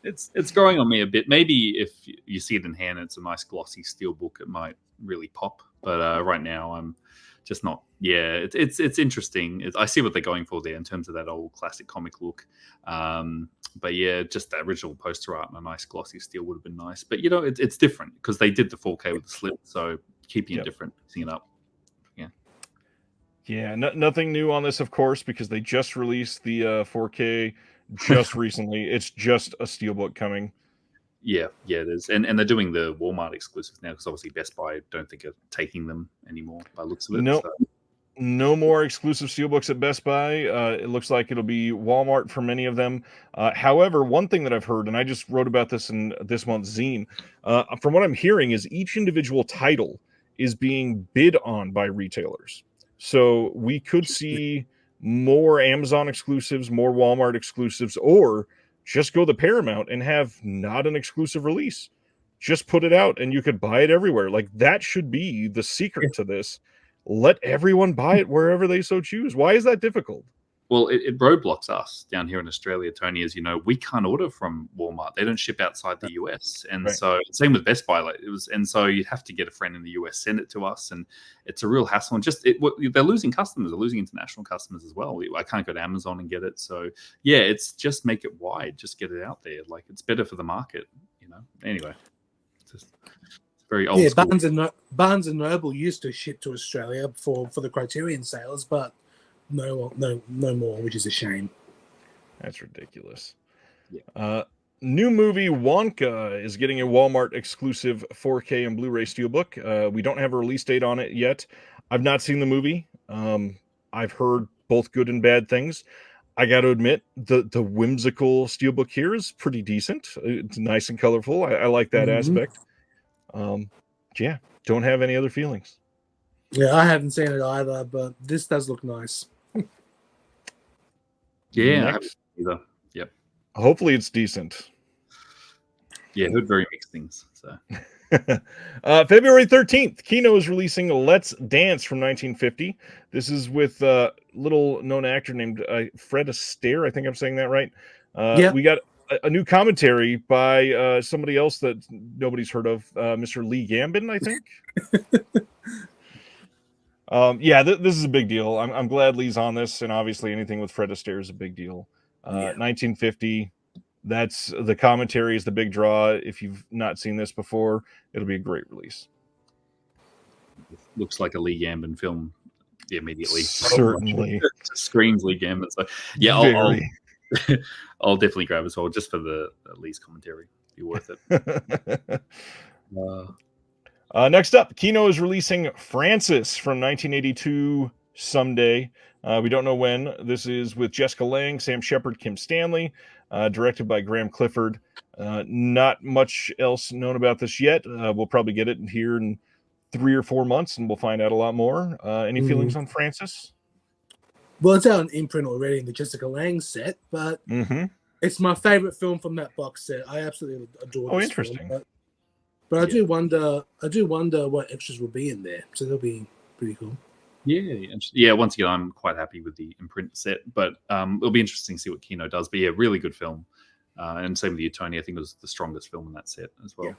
Speaker 3: It's growing on me a bit. Maybe if you see it in hand, it's a nice glossy steelbook, it might really pop. But right now, I'm just not. Yeah, it's interesting. I see what they're going for there in terms of that old classic comic look. But yeah, just the original poster art and a nice glossy steel would have been nice. But it's different because they did the 4K with the slip, so keeping it different, mixing it up. Yeah,
Speaker 1: nothing new on this, of course, because they just released the 4K just recently. It's just a steelbook coming.
Speaker 3: Yeah, it is. And they're doing the Walmart exclusives now, because obviously Best Buy don't think of taking them anymore by looks of it.
Speaker 1: Nope. So. No more exclusive steelbooks at Best Buy. It looks like it'll be Walmart for many of them. However, one thing that I've heard, and I just wrote about this in this month's zine, from what I'm hearing is each individual title is being bid on by retailers. So we could see more Amazon exclusives, more Walmart exclusives, or just go the Paramount and have not an exclusive release. Just put it out and you could buy it everywhere. Like, that should be the secret to this. Let everyone buy it wherever they so choose. Why is that difficult?
Speaker 3: Well, it roadblocks us down here in Australia, Tony. As you know, we can't order from Walmart. They don't ship outside the US. And so same with Best Buy. And so you have to get a friend in the US, send it to us. And it's a real hassle. And they're losing customers. They're losing international customers as well. I can't go to Amazon and get it. So yeah, it's just make it wide. Just get it out there. Like, it's better for the market, Anyway, it's very old school.
Speaker 2: Barnes and Noble used to ship to Australia for the Criterion sales, but no more, which is a shame.
Speaker 1: That's ridiculous.
Speaker 3: Yeah.
Speaker 1: New movie Wonka is getting a Walmart exclusive 4K and Blu-ray steelbook. We don't have a release date on it yet. I've not seen the movie. I've heard both good and bad things. I got to admit, the whimsical steelbook here is pretty decent. It's nice and colorful. I like that aspect. Yeah, don't have any other feelings.
Speaker 2: Yeah, I haven't seen it either, but this does look nice.
Speaker 3: Yeah, I haven't either. Yep.
Speaker 1: Hopefully it's decent.
Speaker 3: Yeah, heard very mixed things. So
Speaker 1: February 13th, Kino is releasing Let's Dance from 1950. This is with a little known actor named Fred Astaire. I think I'm saying that right. We got a new commentary by somebody else that nobody's heard of, Mr. Lee Gambin, I think. This is a big deal. I'm glad Lee's on this, and obviously anything with Fred Astaire is a big deal. 1950. That's the commentary is the big draw. If you've not seen this before, it'll be a great release.
Speaker 3: Looks like a Lee Gambin film immediately.
Speaker 1: Certainly.
Speaker 3: Screams Lee Gambin. So yeah, I'll definitely grab it as well, just for the Lee's commentary. Be worth it.
Speaker 1: Next up, Kino is releasing Francis from 1982 someday. We don't know when. This is with Jessica Lange, Sam Shepard, Kim Stanley, directed by Graham Clifford. Not much else known about this yet. We'll probably get it here in 3 or 4 months, and we'll find out a lot more. Any feelings on Francis?
Speaker 2: Well, it's out on imprint already in the Jessica Lange set, but it's my favorite film from that box set. I absolutely adore this
Speaker 1: interesting.
Speaker 2: film, but I do wonder what extras will be in there. So they'll be pretty cool.
Speaker 3: Yeah. Once again, I'm quite happy with the imprint set, but it'll be interesting to see what Kino does. But yeah, really good film. And same with you, Tony. I think it was the strongest film in that set as well.
Speaker 1: Yeah.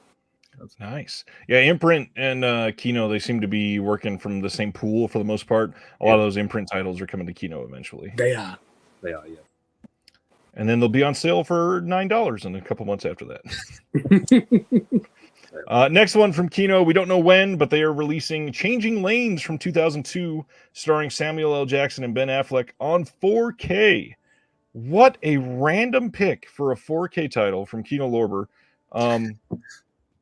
Speaker 1: Nice. Yeah, imprint and Kino, they seem to be working from the same pool for the most part. A lot of those imprint titles are coming to Kino eventually.
Speaker 2: They are,
Speaker 3: yeah.
Speaker 1: And then they'll be on sale for $9 in a couple months after that. Next one from Kino. We don't know when, but they are releasing Changing Lanes from 2002, starring Samuel L. Jackson and Ben Affleck on 4K. What a random pick for a 4K title from Kino Lorber.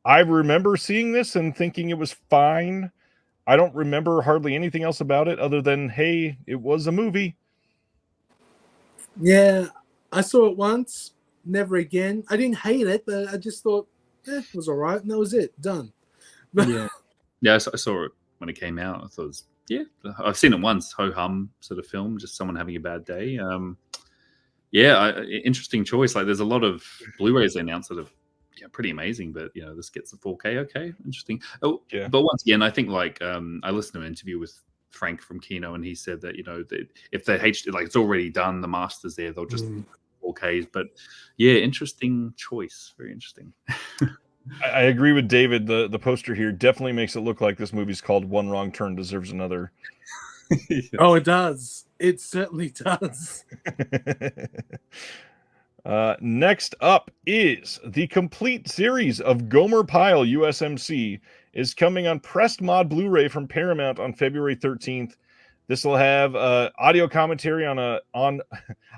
Speaker 1: I remember seeing this and thinking it was fine. I don't remember hardly anything else about it other than, hey, it was a movie.
Speaker 2: Yeah, I saw it once, never again. I didn't hate it, but I just thought, it was all right, and that was it. Done.
Speaker 3: Yeah, I saw it when it came out. I thought it was, I've seen it once, ho-hum sort of film, just someone having a bad day. Interesting choice. Like, there's a lot of Blu-rays they announced that are pretty amazing, but this gets the 4K. Okay, interesting. But once again, I think I listened to an interview with Frank from Kino, and he said that if they HD, it's already done, the master's there, they'll just 4Ks. But interesting choice, very interesting.
Speaker 1: I agree with David. The poster here definitely makes it look like this movie's called One Wrong Turn Deserves Another.
Speaker 2: Oh, it does. It certainly does.
Speaker 1: Next up is the complete series of Gomer Pyle USMC is coming on pressed mod Blu-ray from Paramount on February 13th. This will have audio commentary on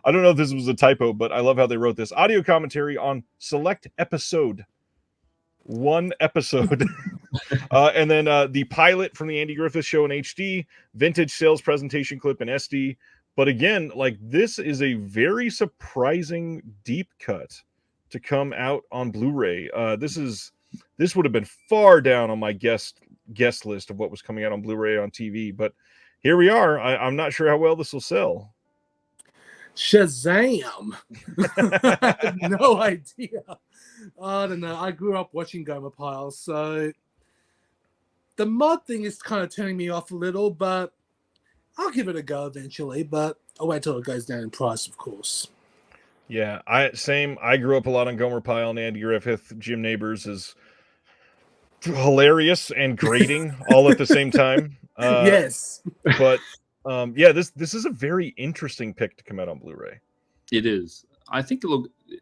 Speaker 1: I don't know if this was a typo, but I love how they wrote this. Audio commentary on select episode. One episode. And then the pilot from the Andy Griffith Show in HD, vintage sales presentation clip in SD. But again, this is a very surprising deep cut to come out on Blu-ray. This would have been far down on my guest list of what was coming out on Blu-ray on TV, but here we are. I'm not sure how well this will sell.
Speaker 2: Shazam! I had no idea. I don't know. I grew up watching Gomer Pyle, so the mod thing is kind of turning me off a little, but I'll give it a go eventually. But I'll wait till it goes down in price, of course.
Speaker 1: Yeah, I grew up a lot on Gomer Pyle and Andy Griffith. Jim Neighbors is hilarious and grating all at the same time.
Speaker 2: Yes,
Speaker 1: but this is a very interesting pick to come out on Blu-ray.
Speaker 3: It is. I think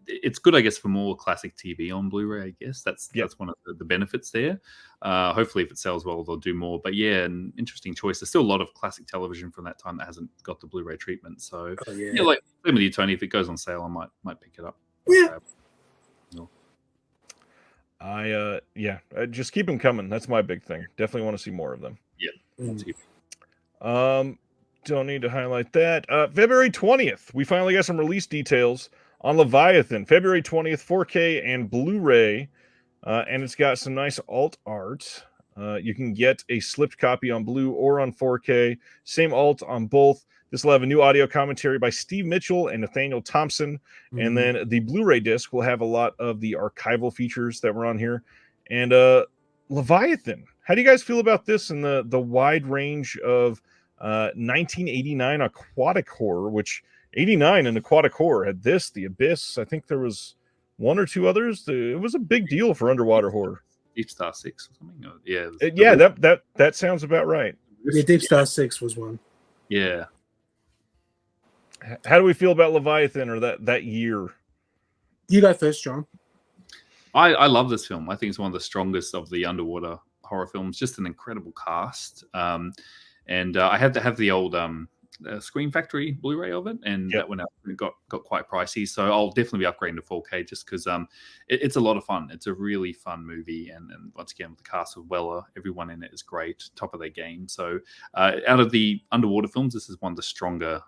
Speaker 3: it's good, I guess, for more classic TV on Blu-ray. I guess that's one of the benefits there. Hopefully, if it sells well, they'll do more. But yeah, an interesting choice. There's still a lot of classic television from that time that hasn't got the Blu-ray treatment. So like same with you, Tony. If it goes on sale, I might pick it up.
Speaker 2: Yeah.
Speaker 1: Just keep them coming. That's my big thing. Definitely want to see more of them. Don't need to highlight that. February 20th, we finally got some release details on Leviathan. February 20th, 4K and Blu-ray, and it's got some nice alt art. You can get a slipped copy on Blue or on 4K. Same alt on both. This will have a new audio commentary by Steve Mitchell and Nathaniel Thompson. And then the Blu-ray disc will have a lot of the archival features that were on here. And Leviathan, how do you guys feel about this and the wide range of 1989 aquatic horror, which 89 and aquatic horror had this, The Abyss. I think there was one or two others. It was a big deal for underwater horror.
Speaker 3: Deep Star 6 or something?
Speaker 1: That sounds about right.
Speaker 2: Yeah, Deep Star 6 was one.
Speaker 3: Yeah.
Speaker 1: How do we feel about Leviathan or that year?
Speaker 2: You go first, John.
Speaker 3: I love this film. I think it's one of the strongest of the underwater horror films. Just an incredible cast. And I had to have the old Scream Factory Blu-ray of it, and that went out and got quite pricey. So I'll definitely be upgrading to 4K just because it's a lot of fun. It's a really fun movie, and once again with the cast of Weller, everyone in it is great, top of their game. So out of the underwater films, this is one of the stronger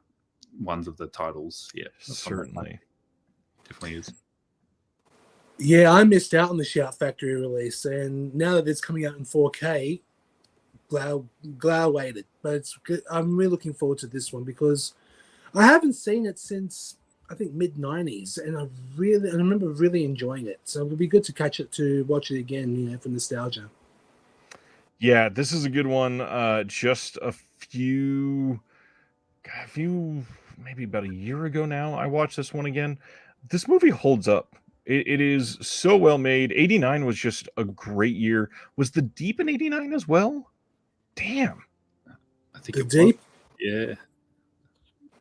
Speaker 3: ones of the titles. Yeah,
Speaker 1: certainly,
Speaker 3: definitely is.
Speaker 2: Yeah, I missed out on the Shout Factory release, and now that it's coming out in 4K. Glad waited, but it's good. I'm really looking forward to this one because I haven't seen it since I think mid-90s, and I remember really enjoying it. So it would be good to watch it again, for nostalgia.
Speaker 1: Yeah, this is a good one. Just a few, maybe about a year ago now, I watched this one again. This movie holds up. It is so well made. 89 was just a great year. Was The Deep in 89 as well? Damn,
Speaker 3: I think
Speaker 2: The Deep.
Speaker 3: Yeah,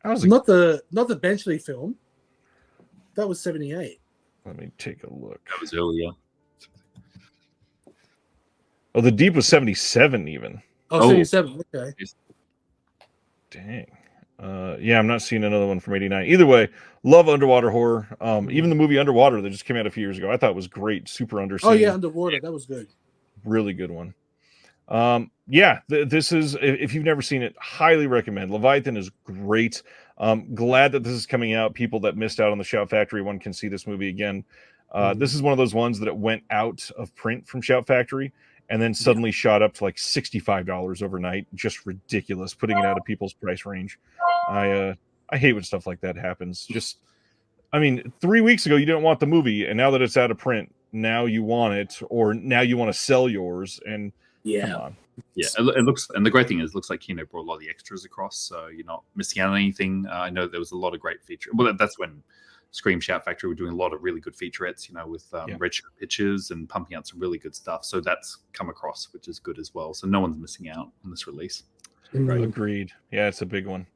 Speaker 2: that was not the Benchley film. That was 78.
Speaker 1: Let me take a look.
Speaker 3: That was earlier.
Speaker 1: Oh, The Deep was 77 even.
Speaker 2: Oh, 77. Okay.
Speaker 1: Dang. Yeah, I'm not seeing another one from 89. Either way, love underwater horror. Even the movie Underwater that just came out a few years ago, I thought was great. Super undersea.
Speaker 2: Oh yeah, Underwater. That was good.
Speaker 1: Really good one. This is, if you've never seen it, highly recommend. Leviathan is great. Glad that this is coming out. People that missed out on the Shout Factory one can see this movie again. This is one of those ones that it went out of print from Shout Factory and then suddenly shot up to like $65 overnight. Just ridiculous, putting it out of people's price range. I hate when stuff like that happens. 3 weeks ago you didn't want the movie, and now that it's out of print, now you want it, or now you want to sell yours. And come on.
Speaker 3: Yeah, it looks, and the great thing is, it looks like Kino brought a lot of the extras across, so you're not missing out on anything. I know there was a lot of great features. Well, that's when Scream Shout Factory were doing a lot of really good featurettes, with red shirt pictures and pumping out some really good stuff. So that's come across, which is good as well. So no one's missing out on this release.
Speaker 1: Right. Agreed. Yeah, it's a big one.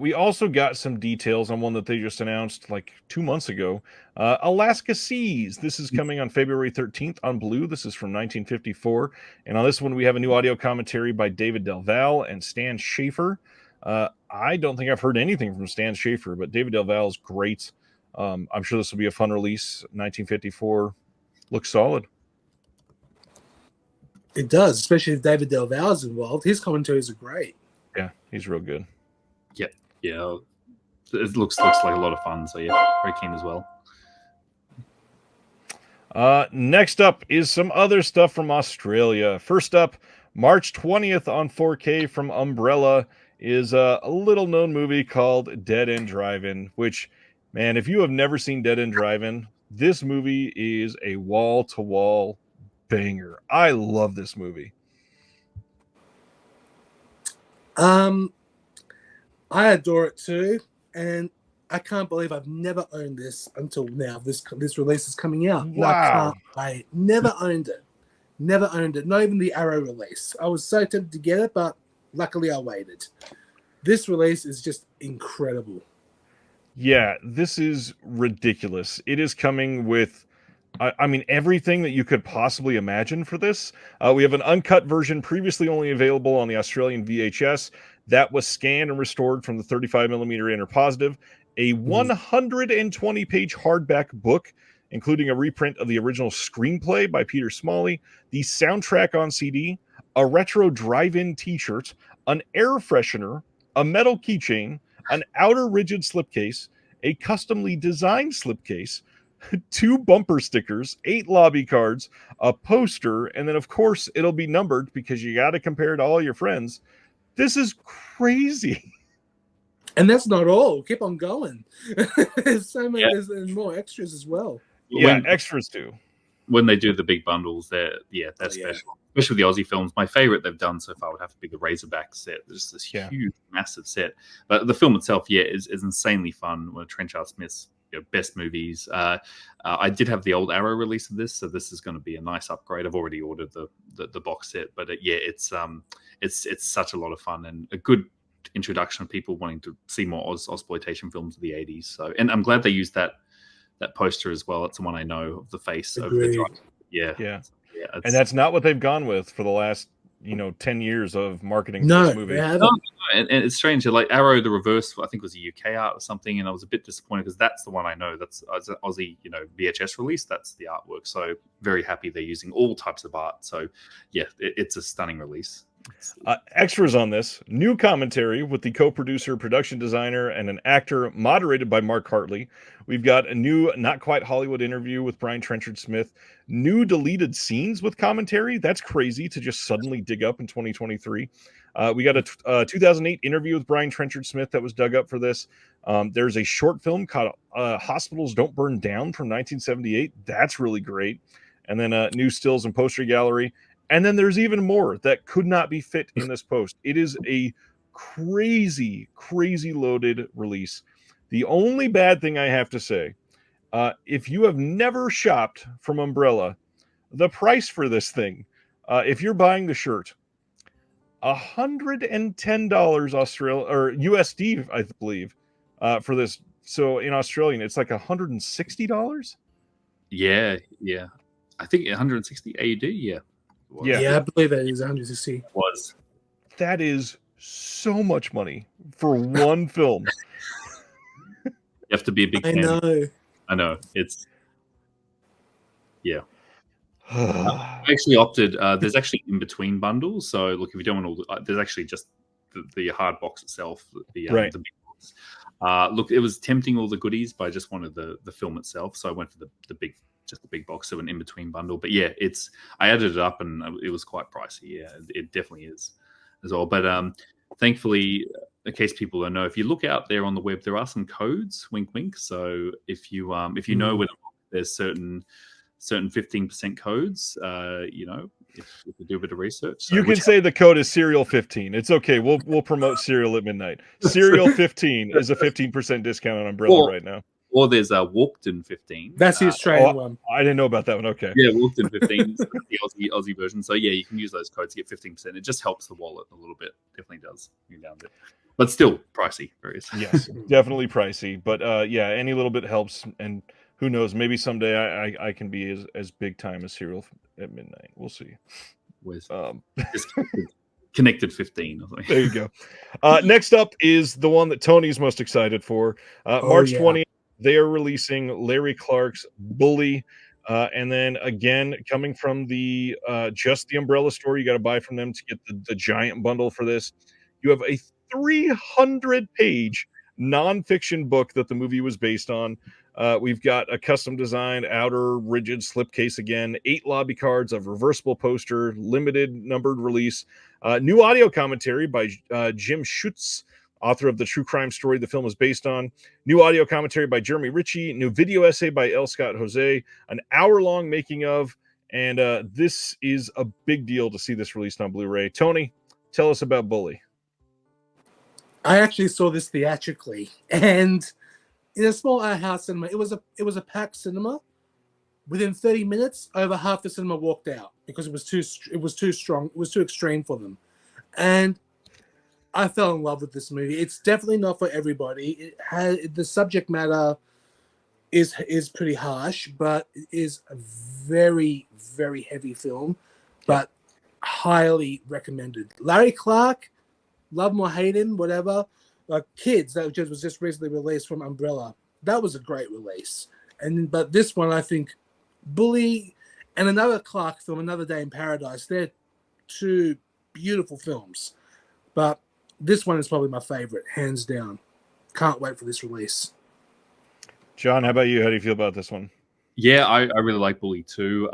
Speaker 1: We also got some details on one that they just announced like 2 months ago. Alaska Seas. This is coming on February 13th on Blue. This is from 1954. And on this one, we have a new audio commentary by David Del Valle and Stan Schaefer. I don't think I've heard anything from Stan Schaefer, but David Del Valle is great. I'm sure this will be a fun release. 1954 looks solid.
Speaker 2: It does, especially if David Del Valle is involved. His commentaries are great.
Speaker 1: Yeah, he's real good.
Speaker 3: Yeah, it looks like a lot of fun. So yeah, very keen as well.
Speaker 1: Next up is some other stuff from Australia. First up, March 20th on 4K from Umbrella is a little known movie called Dead End Drive-In, which, man, if you have never seen Dead End Drive-In, this movie is a wall-to-wall banger. I love this movie.
Speaker 2: I adore it too, and I can't believe I've never owned this until now. This release is coming out.
Speaker 1: Wow.
Speaker 2: I never owned it. Never owned it. Not even the Arrow release. I was so tempted to get it, but luckily I waited. This release is just incredible.
Speaker 1: Yeah, this is ridiculous. It is coming with, I mean, everything that you could possibly imagine for this. We have an uncut version previously only available on the Australian VHS that was scanned and restored from the 35 millimeter inner positive, a 120-page hardback book, including a reprint of the original screenplay by Peter Smalley, the soundtrack on CD, a retro drive-in T-shirt, an air freshener, a metal keychain, an outer rigid slipcase, a customly designed slipcase, 2 bumper stickers, 8 lobby cards, a poster, and then of course it'll be numbered because you got to compare it to all your friends. This is crazy.
Speaker 2: And that's not all. Keep on going. There's so many.
Speaker 3: Yeah.
Speaker 2: There's more extras as well.
Speaker 1: Yeah, extras too.
Speaker 3: When they do the big bundles, they're special. Especially the Aussie films. My favorite they've done so far would have to be the Razorback set. There's this huge, massive set. But the film itself, is insanely fun. One of Trenchard Smith's best movies. I did have the old Arrow release of this, so this is going to be a nice upgrade. I've already ordered the box set, but it's such a lot of fun and a good introduction of people wanting to see more Ozploitation films of the 80s. So, and I'm glad they used that poster as well. It's the one I know of the face over the drive. Yeah.
Speaker 1: And that's not what they've gone with for the last 10 years of marketing
Speaker 2: No,
Speaker 1: for this movie.
Speaker 2: they haven't.
Speaker 3: And it's strange. Like Arrow, the reverse, I think was a UK art or something, and I was a bit disappointed because that's the one I know. That's an Aussie, VHS release. That's the artwork. So very happy they're using all types of art. So it's a stunning release.
Speaker 1: Extras on this: new commentary with the co-producer, production designer, and an actor, moderated by Mark Hartley. We've got a new Not Quite Hollywood interview with Brian Trenchard Smith. New deleted scenes with commentary. That's crazy to just suddenly dig up in 2023. We got a 2008 interview with Brian Trenchard Smith that was dug up for this. There's a short film called Hospitals Don't Burn Down from 1978. That's really great. And then new stills and poster gallery. And then there's even more that could not be fit in this post. It is a crazy, crazy loaded release. The only bad thing I have to say, if you have never shopped from Umbrella, the price for this thing, if you're buying the shirt, $110 Australian or USD, I believe, for this. So in Australian, it's like $160.
Speaker 3: Yeah. I think 160 AUD. Yeah.
Speaker 2: I believe it is 160.
Speaker 3: Was.
Speaker 1: That is so much money for one film.
Speaker 3: You have to be a big fan. I know. It's I actually opted. There's actually in between bundles. So look, if you don't want all, there's actually just the hard box itself. The big box. Look, it was tempting all the goodies, but I just wanted the film itself. So I went for the big box, so an in between bundle. But I added it up and it was quite pricey. Yeah, it definitely is as well. But thankfully, in case people don't know, if you look out there on the web, there are some codes. Wink, wink. So if you know whether there's certain 15% codes, if you do a bit of research,
Speaker 1: you can say the code is Serial 15. It's okay. We'll promote Serial at midnight. Serial 15 is a 15% discount on Umbrella right now.
Speaker 3: Or there's a Walkden 15.
Speaker 2: That's the Australian one.
Speaker 1: I didn't know about that one. Okay.
Speaker 3: Yeah, Walkden 15 is the Aussie version. So you can use those codes to get 15%. It just helps the wallet a little bit. Definitely does. But still pricey.
Speaker 1: Yes, definitely pricey. But any little bit helps. And who knows? Maybe someday I can be as big time as Serial at midnight. We'll see.
Speaker 3: With Connected 15 or something.
Speaker 1: There you go. Next up is the one that Tony's most excited for. March 20th. They are releasing Larry Clark's Bully. And then again, coming from the just the Umbrella store, you got to buy from them to get the giant bundle for this. You have a 300-page nonfiction book that the movie was based on. We've got a custom designed outer rigid slipcase again, 8 lobby cards, a reversible poster, limited numbered release, new audio commentary by Jim Schutz, author of the true crime story the film is based on, new audio commentary by Jeremy Ritchie, new video essay by L. Scott Jose, an hour-long making of, and this is a big deal to see this released on Blu-ray. Tony, tell us about Bully.
Speaker 2: I actually saw this theatrically, and in a small art house cinema. It was a packed cinema. Within 30 minutes, over half the cinema walked out because it was too strong. It was too extreme for them, and I fell in love with this movie. It's definitely not for everybody. It has the subject matter is pretty harsh, but it is a very, very heavy film, but highly recommended. Larry Clark, love him or hate him, whatever. Kids, that was just recently released from Umbrella. That was a great release. But this one, I think, Bully and another Clark film, Another Day in Paradise, they're two beautiful films. But this one is probably my favorite, hands down. Can't wait for this release.
Speaker 1: John, how about you? How do you feel about this one?
Speaker 3: Yeah, I really like Bully too.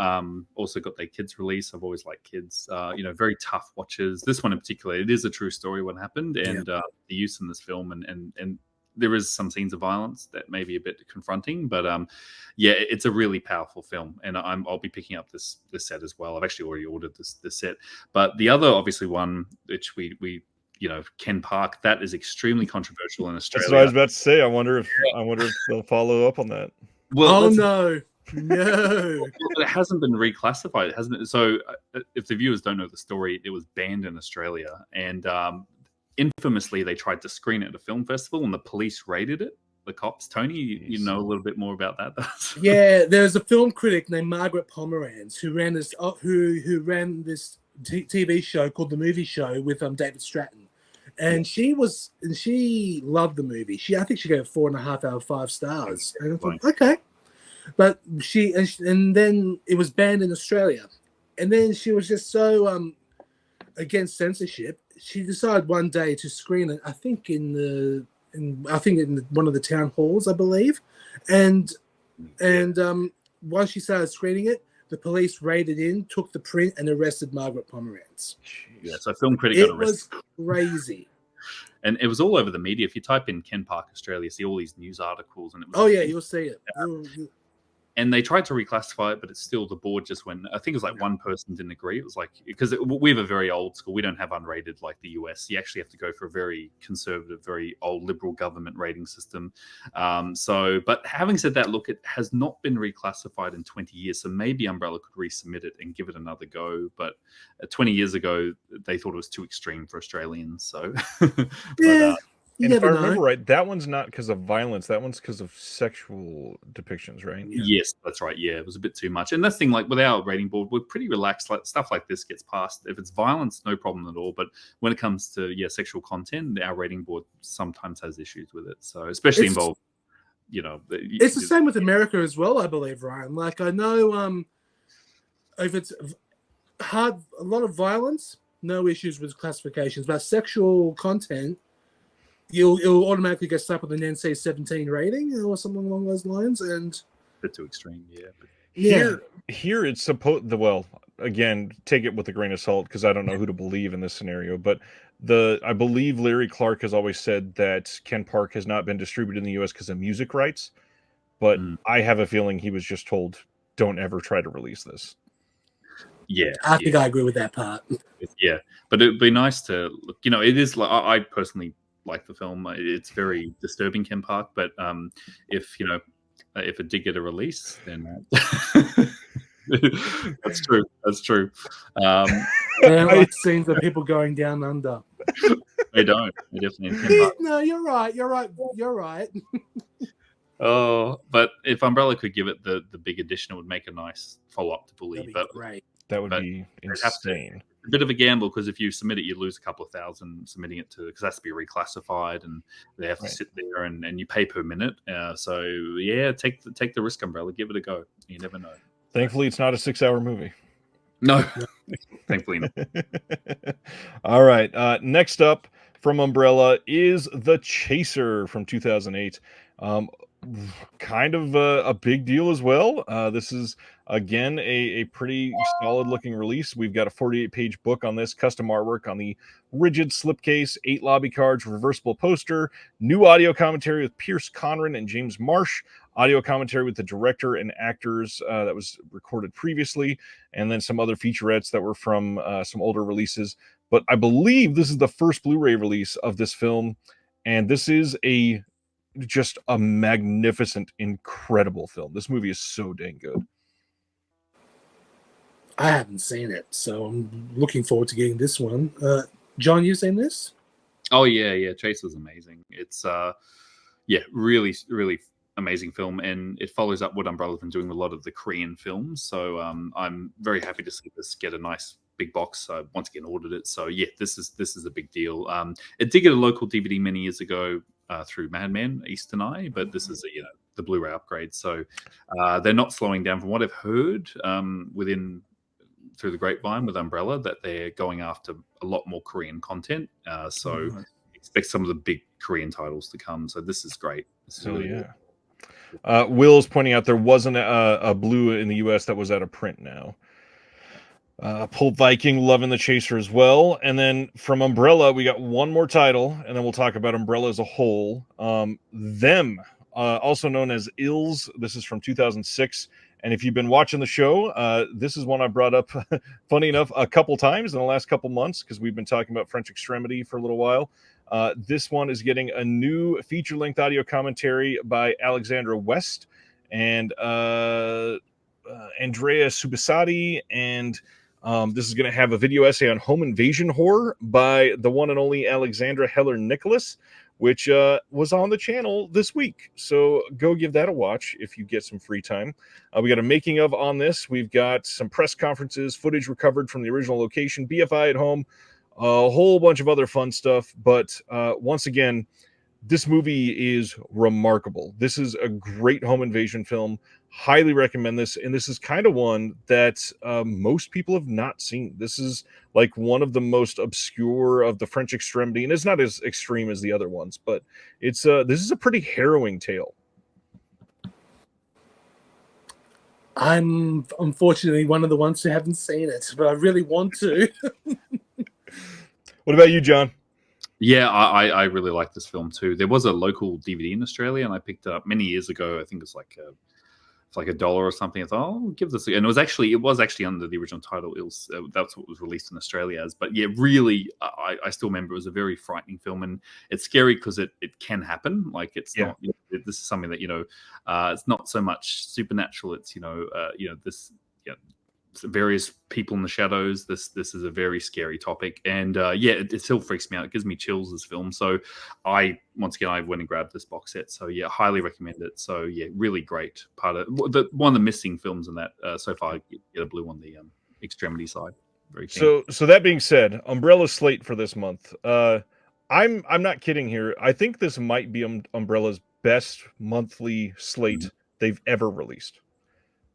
Speaker 3: Also got their kids release. I've always liked kids. Very tough watches. This one in particular, it is a true story what happened, and the use in this film, and there is some scenes of violence that may be a bit confronting, but it's a really powerful film, and I'll be picking up this set as well. I've actually already ordered this set, but the other obviously one which we Ken Park, that is extremely controversial in Australia.
Speaker 1: That's what I was about to say. I wonder if they'll follow up on that.
Speaker 3: Well,
Speaker 2: no.
Speaker 3: It hasn't been reclassified. It hasn't. So, if the viewers don't know the story, it was banned in Australia, and infamously, they tried to screen it at a film festival, and the police raided it. The cops. Tony, you know a little bit more about that.
Speaker 2: Yeah, there's a film critic named Margaret Pomeranz who ran this TV show called The Movie Show with David Stratton. And she loved the movie. I think she gave it 4.5 out of 5 stars. And I thought, okay. But and then it was banned in Australia. And then she was just so against censorship. She decided one day to screen it, I think in one of the town halls, I believe. And once she started screening it, the police raided in, took the print, and arrested Margaret Pomeranz.
Speaker 3: Yeah, so film critic got arrested.
Speaker 2: It was crazy.
Speaker 3: And it was all over the media. If you type in Ken Park Australia, see all these news articles. And it was
Speaker 2: you'll see it.
Speaker 3: And they tried to reclassify it, but it's still, the board just went, I think it was like one person didn't agree. It was like, because we have a very old school. We don't have unrated like the US. You actually have to go for a very conservative, very old liberal government rating system. But having said that, look, it has not been reclassified in 20 years. So maybe Umbrella could resubmit it and give it another go. But 20 years ago, they thought it was too extreme for Australians. So,
Speaker 1: And if I remember right, that one's not because of violence. That one's because of sexual depictions, right?
Speaker 3: Yeah. Yes, that's right. Yeah, it was a bit too much. And that's the thing, like with our rating board, we're pretty relaxed. Like stuff like this gets passed. If it's violence, no problem at all. But when it comes to sexual content, our rating board sometimes has issues with it. So especially involved,
Speaker 2: it's the same with America as well, I believe, Ryan. Like I know, if it's a lot of violence, no issues with classifications, but sexual content, you'll automatically get slapped with an NC-17 rating or something along those lines, and
Speaker 3: a bit too extreme,
Speaker 1: Here it's supposed. Again, take it with a grain of salt because I don't know who to believe in this scenario. But I believe Larry Clark has always said that Ken Park has not been distributed in the U.S. because of music rights. But I have a feeling he was just told, "Don't ever try to release this."
Speaker 3: Yeah,
Speaker 2: I think I agree with that part.
Speaker 3: Yeah, but it'd be nice to look. It is like I personally like the film. It's very disturbing, Ken Park, but if it did get a release, then that's true.
Speaker 2: They like scenes of people going down under.
Speaker 3: They don't. They definitely.
Speaker 2: No, you're right.
Speaker 3: Oh, but if Umbrella could give it the big edition, it would make a nice follow up to Bully. But
Speaker 2: great.
Speaker 1: That would be insane.
Speaker 3: A bit of a gamble because if you submit it, you lose a couple of thousand submitting it because it has to be reclassified and they have to sit there and you pay per minute. So take the risk, Umbrella. Give it a go. You never know.
Speaker 1: Thankfully, it's not a 6-hour movie.
Speaker 3: No, thankfully not.
Speaker 1: All right. Next up from Umbrella is The Chaser from 2008. Kind of a big deal as well. This is again a pretty solid looking release. We've got a 48-page book on this, custom artwork on the rigid slipcase, 8 lobby cards, reversible poster, new audio commentary with Pierce Conran and James Marsh, audio commentary with the director and actors that was recorded previously, and then some other featurettes that were from some older releases. But I believe this is the first Blu-ray release of this film, and this is just a magnificent, incredible film. This movie is so dang good.
Speaker 2: I haven't seen it, so I'm looking forward to getting this one. John, you seen this?
Speaker 3: Oh yeah. Chase was amazing. It's really, really amazing film, and it follows up what Umbrella's been doing with a lot of the Korean films. So I'm very happy to see this get a nice big box. Once again, ordered it. So yeah, this is a big deal. It did get a local DVD many years ago through Madman Eastern Eye, but this is the Blu-ray upgrade. So they're not slowing down from what I've heard through the grapevine with Umbrella, that they're going after a lot more Korean content. So expect some of the big Korean titles to come. So this is great. This is really
Speaker 1: good. Will's pointing out there wasn't a blue in the US that was out of print now. Pulp Viking loving the Chaser as well. And then from Umbrella, we got one more title, and then we'll talk about Umbrella as a whole. Them, also known as Ills. This is from 2006. And if you've been watching the show, this is one I brought up, funny enough, a couple times in the last couple months, because we've been talking about French Extremity for a little while. This one is getting a new feature-length audio commentary by Alexandra West and Andrea Subisati, and this is going to have a video essay on home invasion horror by the one and only Alexandra Heller-Nicholas, which was on the channel this week. So go give that a watch if you get some free time. We got a making of on this. We've got some press conferences, footage recovered from the original location, BFI at home, a whole bunch of other fun stuff. But once again, this movie is remarkable. This is a great home invasion film. Highly recommend this. And this is kind of one that most people have not seen. This is like one of the most obscure of the French Extremity. And it's not as extreme as the other ones, but it's this is a pretty harrowing tale.
Speaker 2: I'm unfortunately one of the ones who haven't seen it, but I really want to.
Speaker 1: What about you, John?
Speaker 3: Yeah, I really like this film too. There was a local DVD in Australia, and I picked it up many years ago. I think it's like $1 or something. I thought, oh, I'll give this a go. And it was actually under the original title. That's what was released in Australia as. But yeah, really, I still remember it was a very frightening film, and it's scary because it can happen. Like it's not. This is something that it's not so much supernatural. It's this. Various people in the shadows. This is a very scary topic, and it still freaks me out. It gives me chills, this film. So I went and grabbed this box set. So yeah, highly recommend it. So yeah, really great part of one of the missing films in that so far. Get a blue on the Extremity side. Very keen.
Speaker 1: So that being said, Umbrella's slate for this month. I'm not kidding here. I think this might be Umbrella's best monthly slate they've ever released.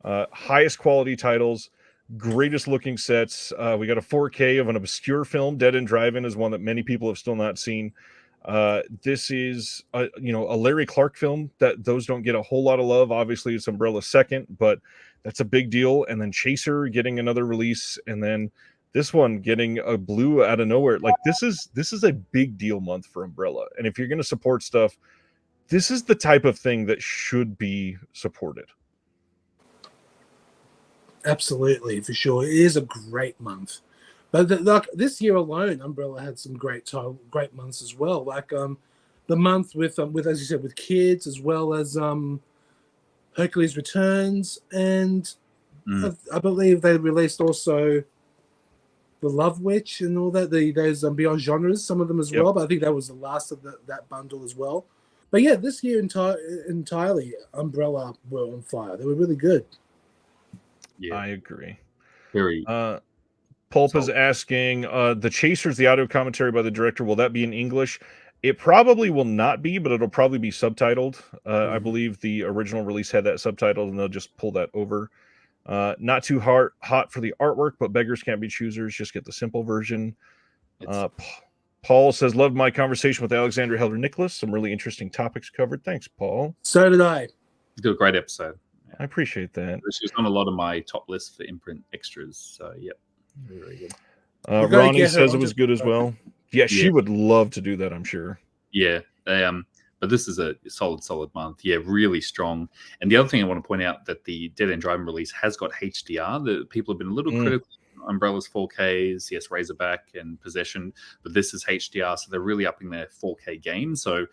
Speaker 1: Highest quality titles. Greatest looking sets. We got a 4K of an obscure film. Dead End Drive-In is one that many people have still not seen. This is a Larry Clark film that those don't get a whole lot of love. Obviously, it's Umbrella's second, but that's a big deal. And then Chaser getting another release, and then this one getting a blue out of nowhere. Like this is a big deal month for Umbrella. And if you're going to support stuff, this is the type of thing that should be supported. Absolutely,
Speaker 2: for sure. It is a great month. But this year alone, Umbrella had some great months as well. Like the month with as you said, with Kids, as well as Hercules Returns, and I believe they released also The Love Witch and all that. Those Beyond Genres, some of them as well. But I think that was the last of that bundle as well. But yeah, this year entirely, Umbrella were on fire. They were really good.
Speaker 1: Yeah, I agree.
Speaker 3: Very.
Speaker 1: Pulp is asking, the Chasers, the audio commentary by the director, will that be in English? It probably will not be, but it'll probably be subtitled. I believe the original release had that subtitled, and they'll just pull that over. Not too hot for the artwork, but beggars can't be choosers. Just get the simple version. Paul says, loved my conversation with Alexandra Heller-Nicholas. Some really interesting topics covered. Thanks, Paul.
Speaker 2: So did I.
Speaker 3: You did a great episode.
Speaker 1: I appreciate that.
Speaker 3: She's on a lot of my top list for imprint extras. So, yep. Very good.
Speaker 1: Ronnie says it was good as well. Yeah, she would love to do that, I'm sure.
Speaker 3: Yeah. But this is a solid month. Yeah, really strong. And the other thing I want to point out that the Dead End Drive-In release has got HDR. The people have been a little critical Umbrella's 4Ks, yes, Razorback and Possession, but this is HDR, so they're really upping their 4K game. So,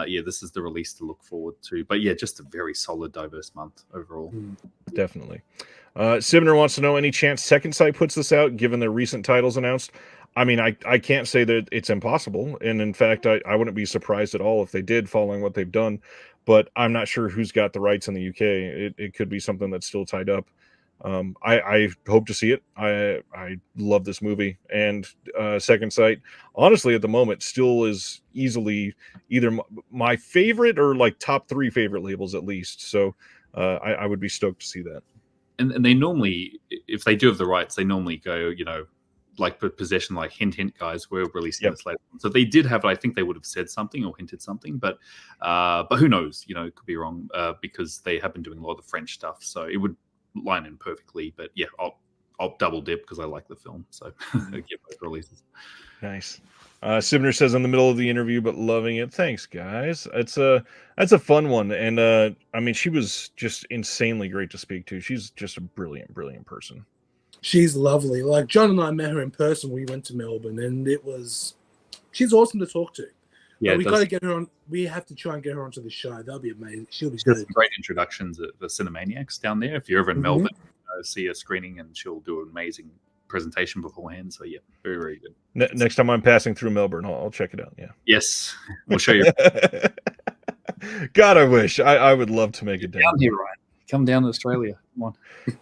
Speaker 3: this is the release to look forward to. But yeah, just a very solid, diverse month overall.
Speaker 1: Definitely. Sibner wants to know, any chance Second Sight puts this out, given their recent titles announced? I mean, I can't say that it's impossible. And in fact, I wouldn't be surprised at all if they did, following what they've done. But I'm not sure who's got the rights in the UK. It could be something that's still tied up. I hope to see it. I love this movie. And Second Sight, honestly, at the moment, still is easily either my favorite or like top 3 favorite labels at least. So I would be stoked to see that.
Speaker 3: And they normally, if they do have the rights, they normally go, like Possession, like hint, guys, we're releasing this later. So they did have it. I think they would have said something or hinted something, but who knows? It could be wrong because they have been doing a lot of the French stuff, so it would line in perfectly. But yeah, I'll double dip because I like the film, so get both releases.
Speaker 1: Nice. Sibner says in the middle of the interview, but loving it. Thanks, guys. That's a fun one, and I mean, she was just insanely great to speak to. She's just a brilliant person.
Speaker 2: She's lovely. Like John and I met her in person. We went to Melbourne, and she's awesome to talk to.
Speaker 3: Yeah,
Speaker 2: we got to get her on. We have to try and get her onto the show. That'll be amazing. She'll be
Speaker 3: she has
Speaker 2: good.
Speaker 3: some great introductions at the Cinemaniacs down there. If you're ever in Melbourne, see a screening, and she'll do an amazing presentation beforehand. So yeah, very, very good.
Speaker 1: Next time I'm passing through Melbourne, I'll check it out. Yeah.
Speaker 3: Yes, we'll show you.
Speaker 1: God, I wish I would love to make it down
Speaker 3: here, Ryan. Come down to Australia. Come on.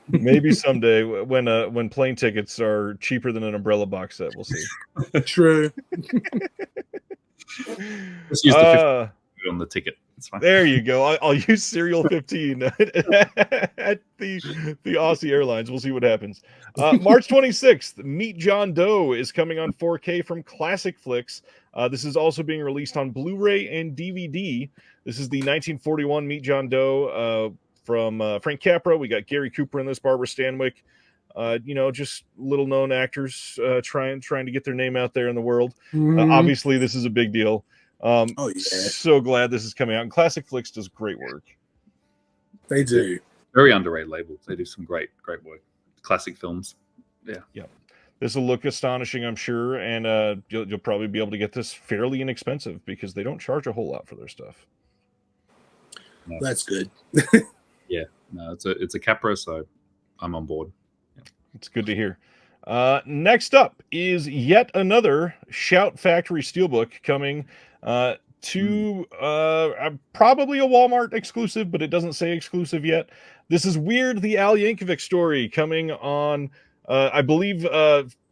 Speaker 1: Maybe someday when plane tickets are cheaper than an umbrella box set, we'll see.
Speaker 2: True.
Speaker 3: Let's use the 50 on the ticket. It's fine.
Speaker 1: There you go. I'll use Serial 15 at the Aussie Airlines. We'll see what happens. March 26th, Meet John Doe is coming on 4K from Classic Flicks. This is also being released on Blu-ray and DVD. This is the 1941 Meet John Doe from Frank Capra. We got Gary Cooper in this, Barbara Stanwyck. Just little-known actors trying to get their name out there in the world. Obviously, this is a big deal. So glad this is coming out. And Classic Flicks does great work.
Speaker 2: They do.
Speaker 3: Very underrated label. They do some great work. Classic films. Yeah.
Speaker 1: This will look astonishing, I'm sure, and you'll probably be able to get this fairly inexpensive because they don't charge a whole lot for their stuff.
Speaker 2: No. That's good.
Speaker 3: Yeah, no, it's a Capra, so I'm on board. Yeah.
Speaker 1: It's good to hear. Next up is yet another Shout Factory Steelbook coming to probably a Walmart exclusive, but it doesn't say exclusive yet. This is Weird, the Al Yankovic story, coming on, I believe,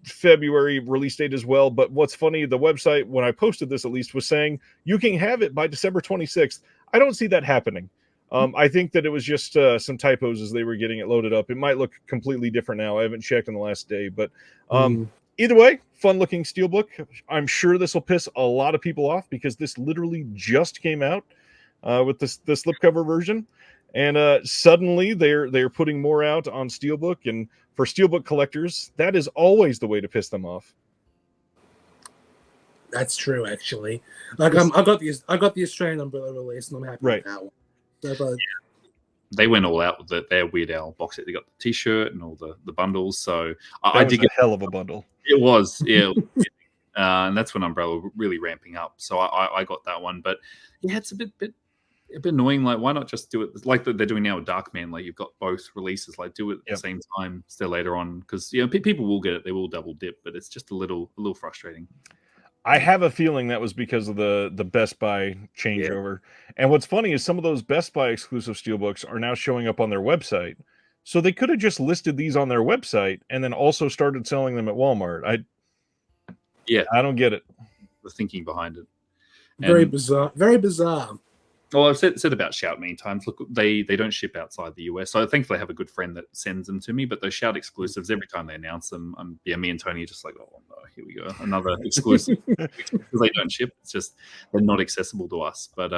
Speaker 1: February release date as well. But what's funny, the website, when I posted this at least, was saying you can have it by December 26th. I don't see that happening. I think that it was just some typos as they were getting it loaded up. It might look completely different now. I haven't checked in the last day, but either way, fun-looking steelbook. I'm sure this will piss a lot of people off because this literally just came out with the slipcover version, and suddenly they're putting more out on steelbook. And for steelbook collectors, that is always the way to piss them off.
Speaker 2: That's true, actually. Like I got the Australian Umbrella release, and I'm happy with that one.
Speaker 3: They went all out with their Weird Al box set. They got the T-shirt and all the bundles. So
Speaker 1: I did get a hell of a bundle.
Speaker 3: It was, yeah. And that's when Umbrella were really ramping up. So I got that one. But yeah, it's a bit annoying. Like, why not just do it like they're doing now with Darkman? Like, you've got both releases. Like, do it at the same time, still later on, because people will get it. They will double dip, but it's just a little frustrating.
Speaker 1: I have a feeling that was because of the Best Buy changeover. Yeah. And what's funny is some of those Best Buy exclusive steelbooks are now showing up on their website. So they could have just listed these on their website and then also started selling them at Walmart. I don't get it.
Speaker 3: The thinking behind it.
Speaker 2: Very bizarre. Very bizarre.
Speaker 3: Well, I've said about Shout many times. Look, they don't ship outside the US, so I think they have a good friend that sends them to me. But those Shout exclusives, every time they announce them, me and Tony are just like, oh no, here we go, another exclusive. Because they don't ship, it's just they're not accessible to us. But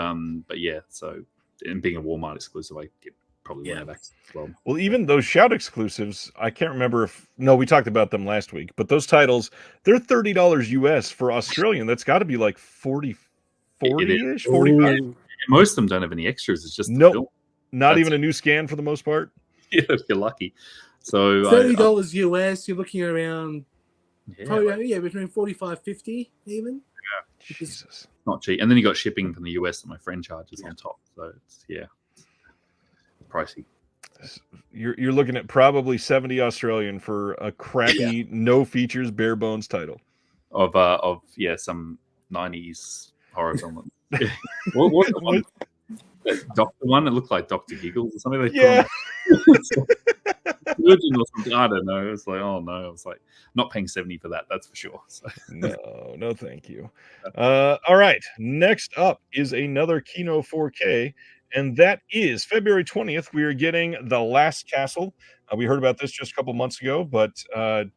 Speaker 3: yeah, so and being a Walmart exclusive, I get probably one of that as well.
Speaker 1: Well, even those Shout exclusives, I can't remember we talked about them last week, but those titles, they're $30 US for Australian. That's got to be like 40-ish, 45.
Speaker 3: Most of them don't have any extras. It's just
Speaker 1: not even a new scan for the most part.
Speaker 3: Yeah, if you're lucky. So
Speaker 2: $30 US. You're looking around
Speaker 3: yeah,
Speaker 2: between 45-50 even.
Speaker 1: Jesus.
Speaker 3: not cheap. And then you got shipping from the US that my friend charges on top. So it's pricey.
Speaker 1: You're looking at probably 70 Australian for a crappy, no features, bare bones title.
Speaker 3: Of some 90s horror film. what the one? That doctor one? It looked like Dr. Giggles or something.
Speaker 1: Yeah.
Speaker 3: Virgin or something. I don't know. It was like, oh no. I was like, not paying 70 for that. That's for sure. So.
Speaker 1: No, thank you. All right. Next up is another Kino 4K, and that is February 20th. We are getting The Last Castle. We heard about this just a couple months ago, but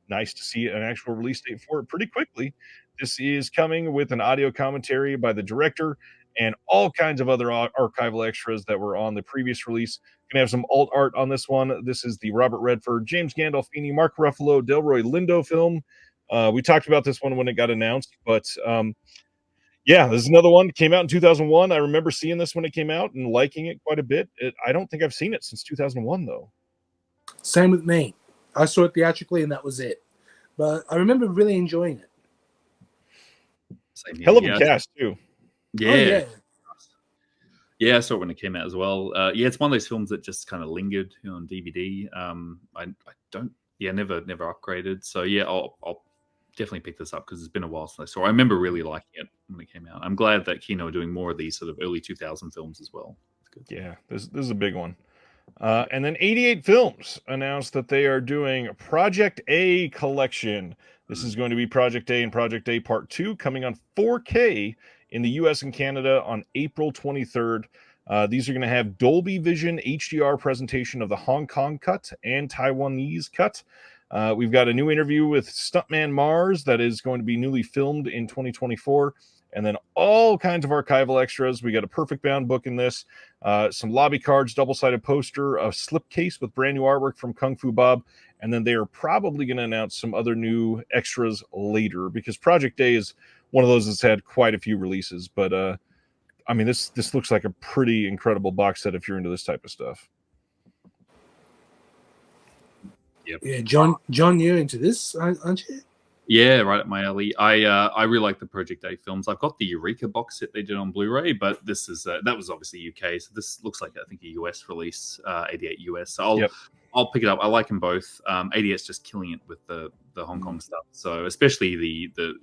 Speaker 1: nice to see an actual release date for it pretty quickly. This is coming with an audio commentary by the director and all kinds of other archival extras that were on the previous release. Gonna have some alt art on this one. This is the Robert Redford, James Gandolfini, Mark Ruffalo, Delroy Lindo film. We talked about this one when it got announced, but this is another one. It came out in 2001. I remember seeing this when it came out and liking it quite a bit. I don't think I've seen it since 2001, though.
Speaker 2: Same with me. I saw it theatrically, and that was it. But I remember really enjoying it.
Speaker 3: Same
Speaker 1: Hell of a cast, too.
Speaker 3: Yeah.
Speaker 2: Oh, yeah.
Speaker 3: Yeah, I saw it when it came out as well. It's one of those films that just kind of lingered on DVD. I don't, never upgraded. So I'll definitely pick this up because it's been a while since I saw it. I remember really liking it when it came out. I'm glad that Kino are doing more of these sort of early 2000 films as well. It's good.
Speaker 1: Yeah, this is a big one. And then 88 Films announced that they are doing Project A Collection. This is going to be Project A and Project A Part 2 coming on 4K in the US and Canada on April 23rd. These are going to have Dolby Vision HDR presentation of the Hong Kong cut and Taiwanese cut. We've got a new interview with Stuntman Mars that is going to be newly filmed in 2024. And then all kinds of archival extras. We got a perfect bound book in this, some lobby cards, double-sided poster, a slipcase with brand new artwork from Kung Fu Bob. And then they are probably going to announce some other new extras later because Project A is one of those that's had quite a few releases. But, this looks like a pretty incredible box set if you're into this type of stuff.
Speaker 3: Yep.
Speaker 2: Yeah, John, you're into this, aren't you?
Speaker 3: Yeah, right up my alley. I really like the Project A films. I've got the Eureka box set they did on Blu-ray, but this is that was obviously UK, so this looks like I think a US release, 88 US. So I'll pick it up. I like them both. 88's just killing it with the Hong Kong stuff. So especially the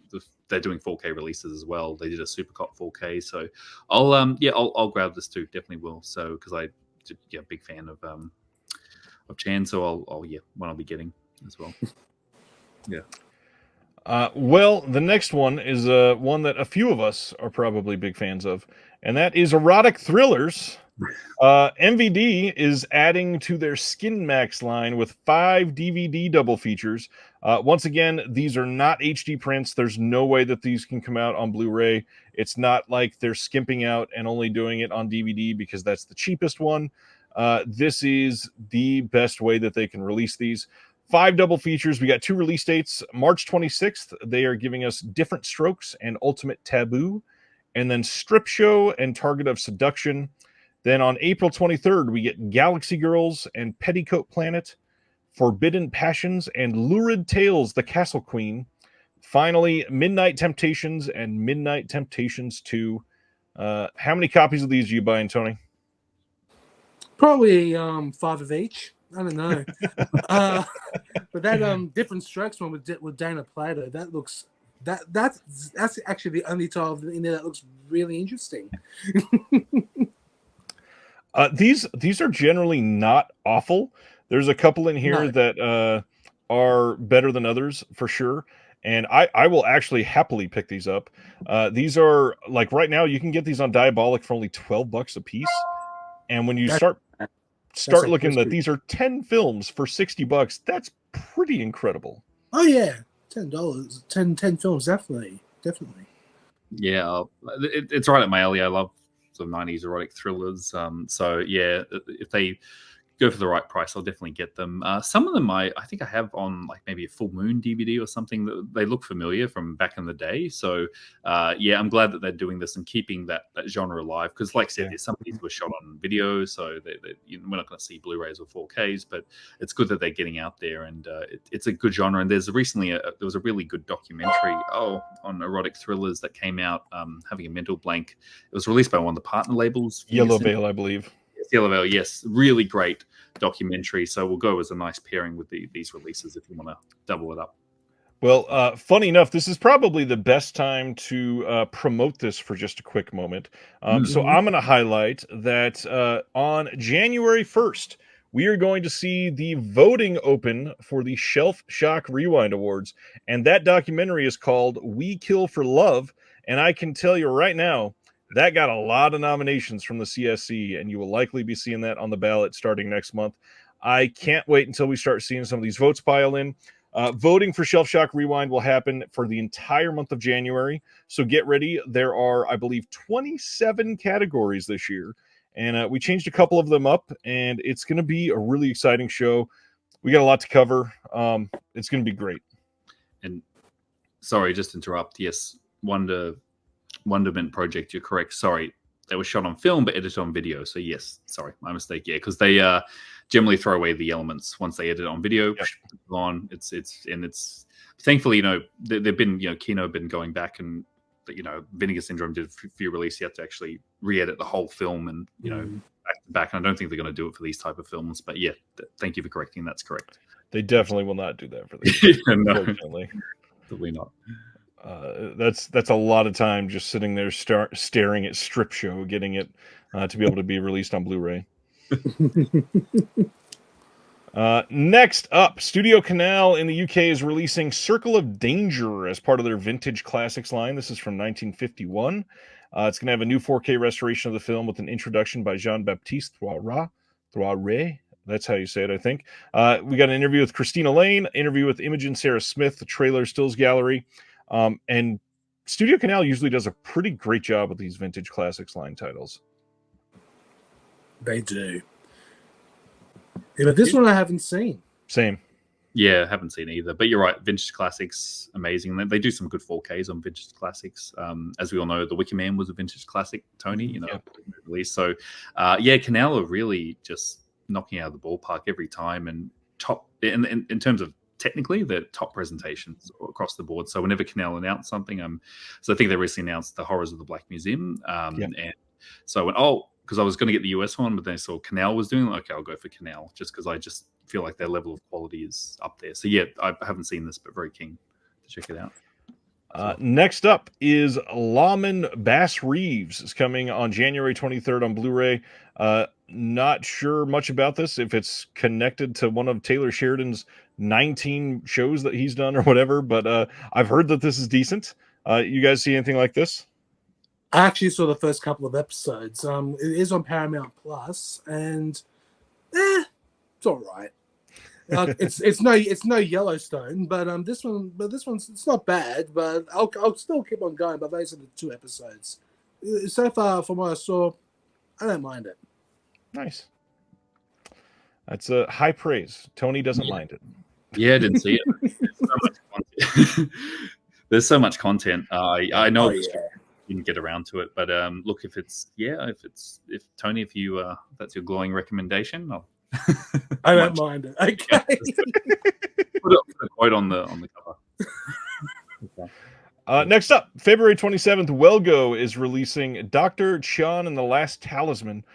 Speaker 3: they're doing 4K releases as well. They did a Supercop 4K, so I'll grab this too. Definitely will. So because I'm a big fan of Chan, so one I'll be getting as well. Yeah.
Speaker 1: Well, the next one is one that a few of us are probably big fans of, and that is erotic thrillers. MVD is adding to their Skin Max line with 5 DVD double features. Once again, these are not HD prints. There's no way that these can come out on Blu-ray. It's not like they're skimping out and only doing it on DVD because that's the cheapest one. This is the best way that they can release these. 5 double features. We got 2 release dates. March 26th, they are giving us Different Strokes and Ultimate Taboo. And then Strip Show and Target of Seduction. Then on April 23rd, we get Galaxy Girls and Petticoat Planet. Forbidden Passions and Lurid Tales, The Castle Queen. Finally, Midnight Temptations and Midnight Temptations 2. How many copies of these are you buying, Tony?
Speaker 2: Probably 5 of each. I don't know. But that Different Strokes one with Dana Plato, that looks that's actually the only title in there that looks really interesting.
Speaker 1: These are generally not awful. There's a couple in here that are better than others for sure. And I will actually happily pick these up. These are like right now you can get these on Diabolic for only $12 a piece. And when you start looking that these are 10 films for $60, that's pretty incredible.
Speaker 2: Oh yeah, $10, 10 films, definitely.
Speaker 3: Yeah, it's right at my alley. I love some 90s erotic thrillers. So yeah, if they go for the right price, I'll definitely get them. Some of them I think I have on like maybe a Full Moon DVD or something. That they look familiar from back in the day. So yeah, I'm glad that they're doing this and keeping that genre alive. Because like I said, some of these were shot on video, so we're not going to see Blu-rays or 4Ks, but it's good that they're getting out there, and it's a good genre. And there's recently there was a really good documentary on erotic thrillers that came out. Having a mental blank. It was released by one of the partner labels,
Speaker 1: Yellow Veil, I believe.
Speaker 3: Yellow Veil, yes, really great documentary. So we'll go as a nice pairing with these releases if you want to double it up.
Speaker 1: Well, funny enough, this is probably the best time to promote this for just a quick moment. So I'm going to highlight that on January 1st, we are going to see the voting open for the Shelf Shock Rewind Awards. And that documentary is called We Kill for Love. And I can tell you right now, that got a lot of nominations from the CSC, and you will likely be seeing that on the ballot starting next month. I can't wait until we start seeing some of these votes pile in. Voting for Shelf Shock Rewind will happen for the entire month of January, so get ready. There are, I believe, 27 categories this year, and we changed a couple of them up, and it's going to be a really exciting show. We got a lot to cover. It's going to be great.
Speaker 3: And sorry, just to interrupt. Yes, Wonderment Project, you're correct. Sorry, they were shot on film but edited on video. So yes, sorry, my mistake. Yeah, because they generally throw away the elements once they edit on video.
Speaker 1: Yep.
Speaker 3: On it's thankfully, they've been Kino been going back, and Vinegar Syndrome did a few releases. You have to actually re-edit the whole film and back to back. And I don't think they're going to do it for these type of films. But yeah, thank you for correcting. That's correct.
Speaker 1: They definitely will not do that for this. Unfortunately,
Speaker 3: probably not.
Speaker 1: That's a lot of time just sitting there staring at Strip Show, getting it to be able to be released on Blu-ray. Next up, Studio Canal in the UK is releasing Circle of Danger as part of their Vintage Classics line. This is from 1951. It's going to have a new 4K restoration of the film with an introduction by Jean-Baptiste Thoiret. That's how you say it, I think. We got an interview with Christina Lane, interview with Imogen Sarah Smith, the trailer stills gallery. And Studio Canal usually does a pretty great job with these Vintage Classics line titles.
Speaker 2: They do. Yeah, but this one I haven't seen.
Speaker 1: Same.
Speaker 3: Yeah, haven't seen either. But you're right, Vintage Classics, amazing. They do some good 4Ks on Vintage Classics. As we all know, The Wicker Man was a Vintage Classic, Tony, release. So, Canal are really just knocking out of the ballpark every time, and top in terms of technically they're top presentations across the board. So whenever Canal announce something, so I think they recently announced The Horrors of the Black Museum, and so I went, because I was going to get the US one, but then I saw Canal was doing it. Okay, I'll go for Canal just because I just feel like their level of quality is up there. So yeah, I haven't seen this, but very keen to check it out.
Speaker 1: Next up is Lawman Bass Reeves. Is coming on January 23rd on Blu-ray. Not sure much about this, if it's connected to one of Taylor Sheridan's 19 shows that he's done or whatever, but I've heard that this is decent. You guys see anything like this?
Speaker 2: I actually saw the first couple of episodes. It is on Paramount Plus, and it's all right. It's no Yellowstone, but this one's it's not bad. But I'll still keep on going. But those are the 2 episodes so far. From what I saw, I don't mind it.
Speaker 1: Nice. That's a high praise. Tony doesn't mind it.
Speaker 3: Yeah, I didn't see it. There's so much content. I know didn't get around to it, but look, if Tony, if you that's your glowing recommendation,
Speaker 2: I don't mind it. Okay.
Speaker 3: Put a quote on the cover.
Speaker 1: Okay. Next up, February 27th, Welgo is releasing Dr. Chian and the Last Talisman.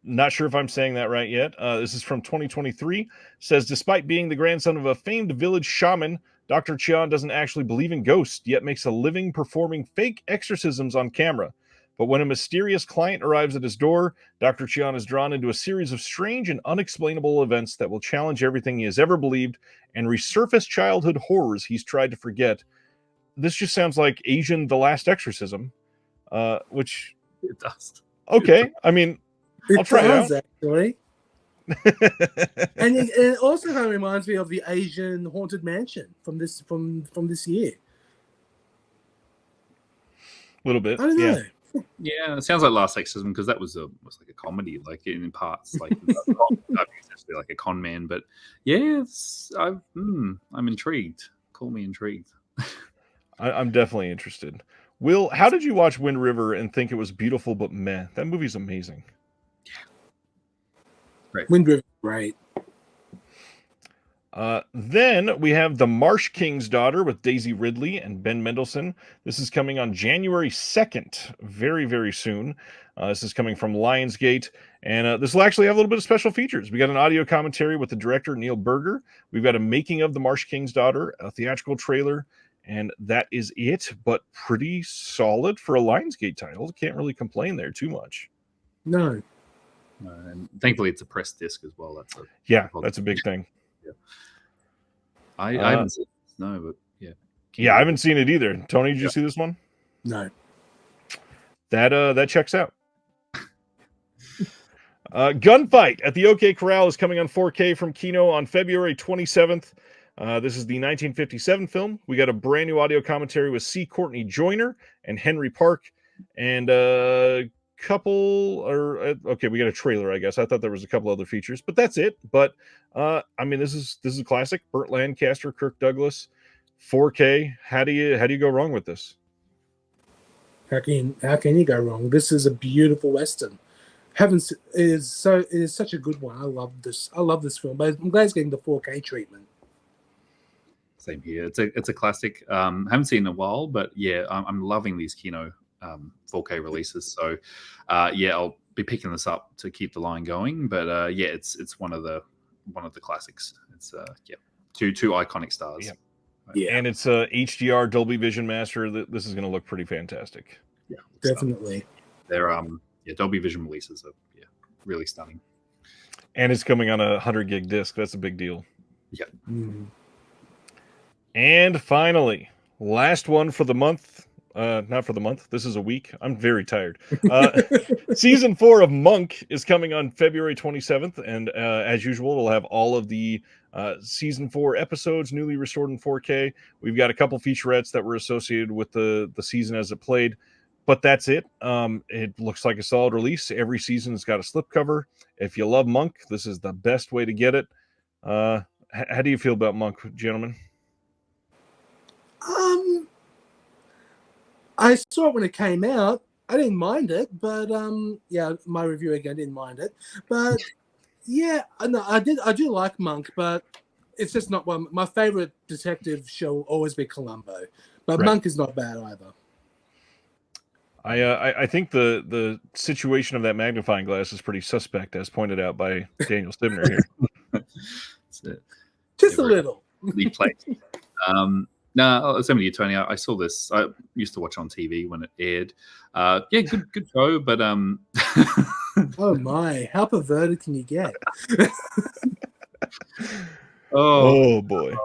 Speaker 1: Not sure if I'm saying that right yet. This is from 2023. Says, despite being the grandson of a famed village shaman, Dr. Chian doesn't actually believe in ghosts, yet makes a living performing fake exorcisms on camera. But when a mysterious client arrives at his door, Dr. Chian is drawn into a series of strange and unexplainable events that will challenge everything he has ever believed and resurface childhood horrors he's tried to forget. This just sounds like Asian The Last Exorcism, which...
Speaker 3: It does.
Speaker 1: Okay, I mean, I'll try it out.
Speaker 2: Actually. And it also kind of reminds me of the Asian Haunted Mansion from this year.
Speaker 1: A little bit.
Speaker 2: I don't know.
Speaker 3: Yeah, it sounds like Last Exorcism because that was like a comedy, like in parts, like obviously like a con man, but yeah, I'm intrigued. Call me intrigued.
Speaker 1: I'm definitely interested. Will, how did you watch Wind River and think it was beautiful but meh? That movie's amazing.
Speaker 2: Wind River, right?
Speaker 1: Then we have The Marsh King's Daughter with Daisy Ridley and Ben Mendelsohn. This is coming on January 2nd, very, very soon. This is coming from Lionsgate, and this will actually have a little bit of special features. We got an audio commentary with the director, Neil Berger. We've got a making of The Marsh King's Daughter, a theatrical trailer, and that is it, but pretty solid for a Lionsgate title. Can't really complain there too much.
Speaker 2: No.
Speaker 3: And thankfully, it's a press disc as well.
Speaker 1: That's a big thing.
Speaker 3: Yeah. I haven't seen this, no, but yeah.
Speaker 1: Yeah, I haven't seen it either. Tony, did you see this one?
Speaker 2: No.
Speaker 1: That checks out. Gunfight at the OK Corral is coming on 4K from Kino on February 27th. This is the 1957 film. We got a brand new audio commentary with C. Courtney Joyner and Henry Park, and we got a trailer, I guess. I thought there was a couple other features, but that's it. But I mean, this is a classic. Burt Lancaster, Kirk Douglas, 4K. How do you go wrong with this?
Speaker 2: How can you go wrong? This is a beautiful Western. It is such a good one. I love this film, but I'm glad it's getting the 4K treatment.
Speaker 3: Same here. It's a classic. Haven't seen in a while, but yeah, I'm loving these Kino 4K releases. So I'll be picking this up to keep the line going. But it's one of the classics. It's two iconic stars.
Speaker 2: Yeah,
Speaker 3: and
Speaker 1: it's a HDR Dolby Vision Master. This is going to look pretty fantastic.
Speaker 2: Yeah, definitely.
Speaker 3: They're Dolby Vision releases are really stunning.
Speaker 1: And it's coming on a 100 gig disc. That's a big deal.
Speaker 3: Yeah.
Speaker 2: Mm.
Speaker 1: And finally, last one for the month. Not for the month. This is a week. I'm very tired. Season 4 of Monk is coming on February 27th. And as usual, we'll have all of the Season 4 episodes newly restored in 4K. We've got a couple featurettes that were associated with the season as it played. But that's it. It looks like a solid release. Every season's got a slipcover. If you love Monk, this is the best way to get it. How do you feel about Monk, gentlemen?
Speaker 2: I saw it when it came out. I didn't mind it, but my review again didn't mind it. But yeah, no, I do like Monk, but it's just not one. My favorite detective show will always be Columbo, but right. Monk is not bad either.
Speaker 1: I think the situation of that magnifying glass is pretty suspect, as pointed out by Daniel Stibner here.
Speaker 3: That's it.
Speaker 2: Just a little.
Speaker 3: No, same with you, Tony. I saw this. I used to watch on TV when it aired. Good show, but
Speaker 2: oh my, how perverted can you get?
Speaker 1: Oh boy.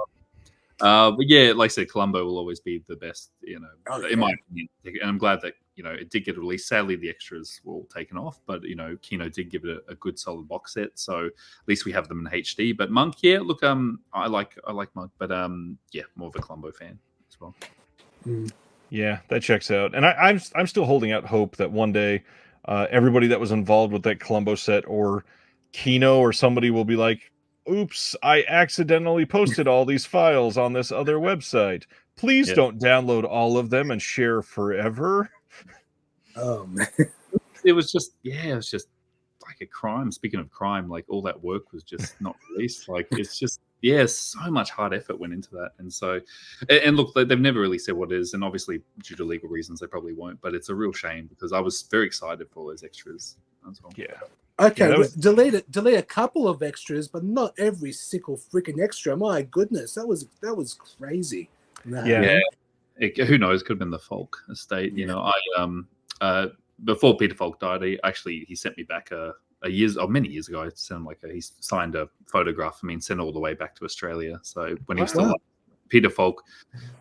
Speaker 3: But yeah, like I said, Columbo will always be the best, in my opinion. And I'm glad that it did get released. Sadly, the extras were all taken off, but Kino did give it a good solid box set. So at least we have them in HD. But Monk, look, I like Monk, but more of a Columbo fan as well.
Speaker 1: Yeah, that checks out. And I'm still holding out hope that one day everybody that was involved with that Columbo set or Kino or somebody will be like, oops, I accidentally posted all these files on this other website. Please don't download all of them and share forever.
Speaker 2: Oh, man.
Speaker 3: It was just like a crime. Speaking of crime, like all that work was just not released. Like it's just, so much hard effort went into that. And so, and look, they've never really said what it is. And obviously, due to legal reasons, they probably won't. But it's a real shame because I was very excited for all those extras as well.
Speaker 1: Yeah.
Speaker 2: Okay, delete a couple of extras, but not every single freaking extra. My goodness, that was crazy.
Speaker 1: Yeah.
Speaker 3: Who knows? Could have been the Falk estate. I before Peter Falk died, he sent me back many years ago. I sent him he signed a photograph for me and sent it all the way back to Australia. So when he was still alive, Peter Falk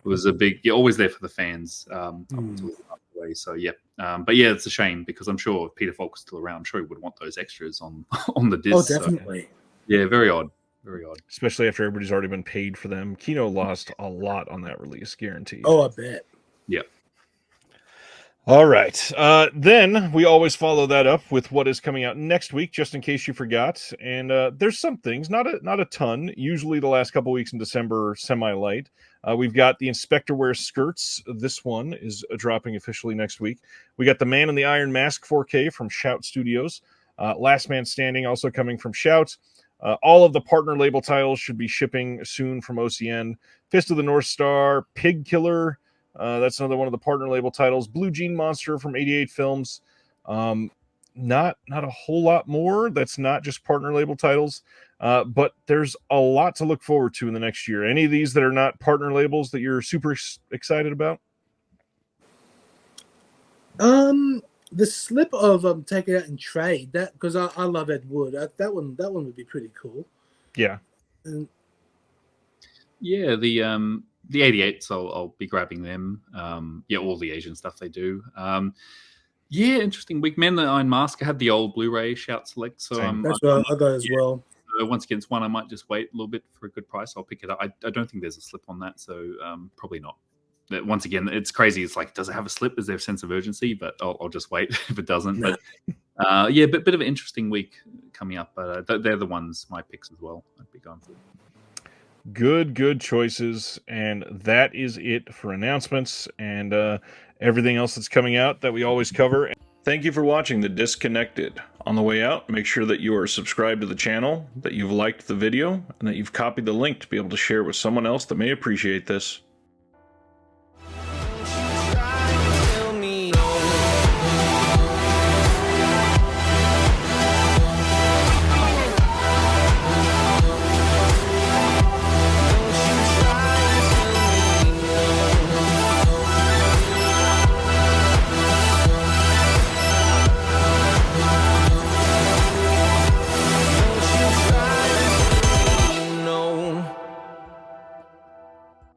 Speaker 3: was a big, always there for the fans. So but it's a shame because I'm sure if Peter Falk was still around, I'm sure he would want those extras on the disc.
Speaker 2: Oh, definitely.
Speaker 3: So, very odd,
Speaker 1: especially after everybody's already been paid for them. Kino lost a lot on that release, guaranteed.
Speaker 2: Oh, I bet.
Speaker 3: Yeah.
Speaker 1: All right. Then we always follow that up with what is coming out next week, just in case you forgot. And there's some things, not a ton. Usually the last couple weeks in December are semi-light. We've got the Inspector Wears Skirts. This one is dropping officially next week. We got the Man in the Iron Mask 4K from Shout Studios. Last Man Standing also coming from Shout. All of the partner label titles should be shipping soon from OCN. Fist of the North Star, Pig Killer. That's another one of the partner label titles. Blue Jean Monster from 88 Films. Not a whole lot more. That's not just partner label titles, but there's a lot to look forward to in the next year. Any of these that are not partner labels that you're super excited about?
Speaker 2: The slip of Take It Out and Trade, that because I love Ed Wood. That one would be pretty cool.
Speaker 1: Yeah.
Speaker 2: And
Speaker 3: Yeah, the 88s, I'll be grabbing them. Yeah, all the Asian stuff they do. Yeah, interesting week. Man, the Iron Mask. I had the old Blu-ray Shout Select, so
Speaker 2: that's what I got as well.
Speaker 3: once again, it's one I might just wait a little bit for a good price. I'll pick it up. I don't think there's a slip on that, so probably not. Once again, it's crazy. It's like, does it have a slip? Is there a sense of urgency? But I'll just wait if it doesn't.
Speaker 2: No.
Speaker 3: But yeah, bit of an interesting week coming up. But they're the ones, my picks as well. I'd be going for.
Speaker 1: Good choices. And that is it for announcements and everything else that's coming out that we always cover. Thank you for watching The Disconnected. On the way out, make sure that you are subscribed to the channel, that you've liked the video, and that you've copied the link to be able to share with someone else that may appreciate this.